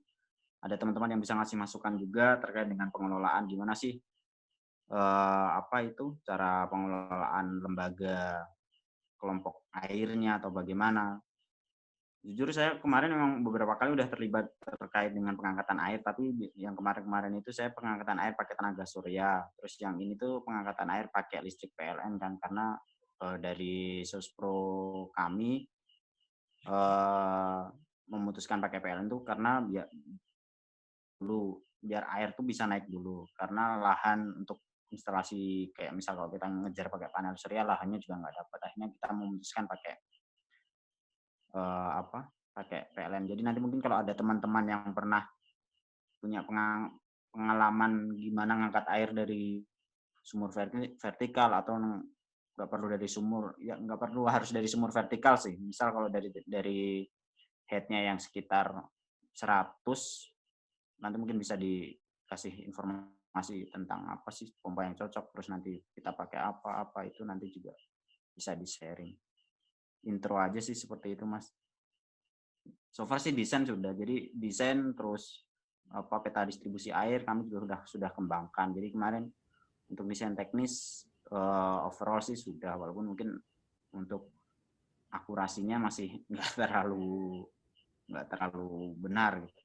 ada teman-teman yang bisa ngasih masukan juga terkait dengan pengelolaan, gimana sih cara pengelolaan lembaga kelompok airnya atau bagaimana. Jujur saya kemarin memang beberapa kali udah terlibat terkait dengan pengangkatan air, tapi yang kemarin-kemarin itu saya pengangkatan air pakai tenaga surya. Terus yang ini tuh pengangkatan air pakai listrik PLN kan, karena dari Sospro kami memutuskan pakai PLN tuh karena biar air tuh bisa naik dulu, karena lahan untuk instalasi kayak misal kalau kita ngejar pakai panel surya lahannya juga nggak dapat, akhirnya kita memutuskan pakai PLN. Jadi nanti mungkin kalau ada teman-teman yang pernah punya pengalaman gimana ngangkat air dari sumur vertikal atau nggak perlu dari sumur, ya nggak perlu harus dari sumur vertikal sih, misal kalau dari headnya yang sekitar 100, nanti mungkin bisa dikasih informasi tentang apa sih pompa yang cocok, terus nanti kita pakai apa itu nanti juga bisa di-sharing. Intro aja sih seperti itu, Mas. So far sih desain sudah, jadi desain terus peta distribusi air kami juga sudah kembangkan. Jadi kemarin untuk desain teknis overall sih sudah, walaupun mungkin untuk akurasinya masih nggak terlalu benar gitu.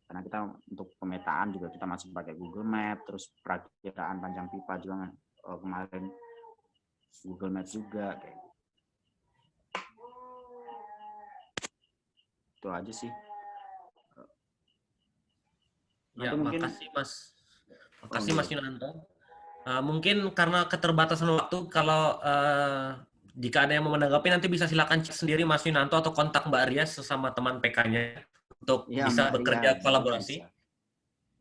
Karena kita untuk pemetaan juga kita masih pakai Google Map, terus perakiraan panjang pipa juga kemarin Google Map juga kayak. Itu aja sih. Ya, makasih Mas. Makasih Mas Yunanto. Mungkin karena keterbatasan waktu, kalau jika ada yang mau menanggapi nanti bisa silakan cek sendiri Mas Yunanto atau kontak Mbak Arya sesama teman PK-nya untuk bisa bekerja kolaborasi.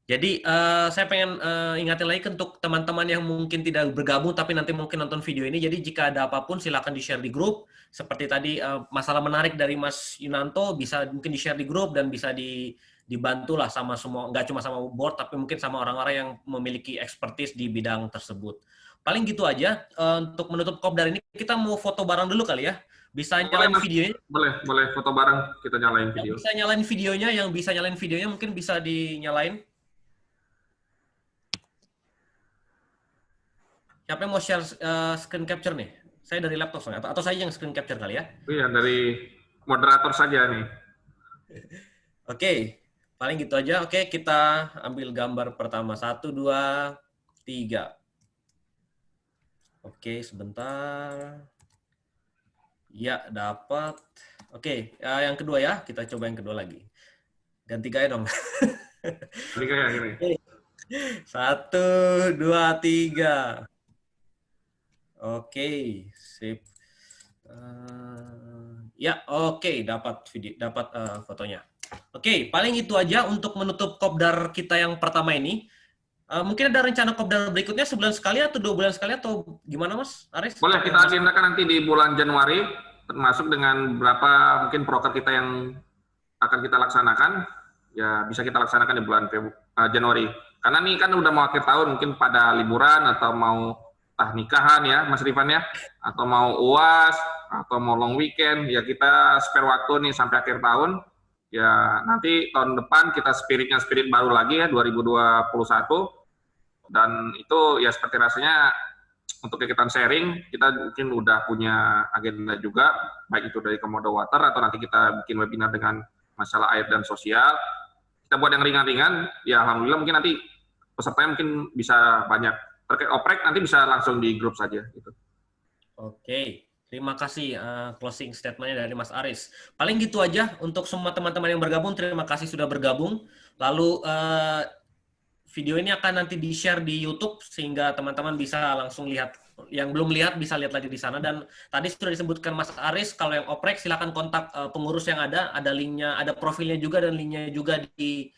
Jadi saya pengen ingatin lagi untuk teman-teman yang mungkin tidak bergabung tapi nanti mungkin nonton video ini. Jadi jika ada apapun silakan di-share di grup. Seperti tadi masalah menarik dari Mas Yunanto bisa mungkin di-share di grup dan bisa dibantu lah sama semua, nggak cuma sama board tapi mungkin sama orang-orang yang memiliki expertise di bidang tersebut. Paling gitu aja. Untuk menutup kopdar ini kita mau foto bareng dulu kali ya. Bisa nyalain videonya? Boleh foto bareng, kita nyalain video. Yang bisa nyalain videonya mungkin bisa dinyalain. Siapa yang mau share screen capture nih? Saya dari laptop soalnya, atau saya yang screen capture kali ya? Iya, dari moderator saja nih. Oke, paling gitu aja. Oke, kita ambil gambar pertama. 1, 2, 3. Oke, sebentar. Ya, dapat. Oke, yang kedua ya. Kita coba yang kedua lagi. Ganti gaya dong. Ganti gaya gini. 1, 2, 3. Oke, sip. Ya, oke, dapat fotonya. Oke, paling itu aja untuk menutup kopdar kita yang pertama ini. Mungkin ada rencana kopdar berikutnya sebulan sekali atau 2 bulan sekali atau gimana Mas Aris? Boleh, kita agendakan nanti di bulan Januari, termasuk dengan berapa mungkin proker kita yang akan kita laksanakan. Ya, bisa kita laksanakan di bulan Januari. Karena ini kan udah mau akhir tahun, mungkin pada liburan atau mau nikahan ya Mas Rifan ya, atau mau UAS, atau mau long weekend, ya kita spare waktu nih sampai akhir tahun. Ya nanti tahun depan kita spirit baru lagi ya, 2021. Dan itu ya seperti rasanya untuk kegiatan sharing, kita mungkin udah punya agenda juga, baik itu dari Komodo Water atau nanti kita bikin webinar dengan masalah air dan sosial. Kita buat yang ringan-ringan, ya alhamdulillah mungkin nanti pesertanya mungkin bisa banyak. Terkait oprek nanti bisa langsung di grup saja. Gitu. Oke, terima kasih closing statement-nya dari Mas Aris. Paling gitu aja untuk semua teman-teman yang bergabung, terima kasih sudah bergabung. Lalu video ini akan nanti di-share di YouTube sehingga teman-teman bisa langsung lihat. Yang belum lihat bisa lihat lagi di sana. Dan tadi sudah disebutkan Mas Aris, kalau yang oprek silakan kontak pengurus yang ada linknya, ada profilnya juga dan linknya juga di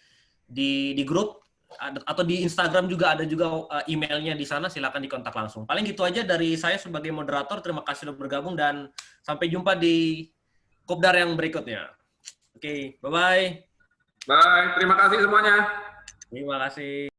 grup. Atau di Instagram juga ada juga emailnya di sana, silakan dikontak langsung. Paling gitu aja dari saya sebagai moderator, terima kasih sudah bergabung dan sampai jumpa di kopdar yang berikutnya. Oke, bye-bye. Bye, terima kasih semuanya. Terima kasih.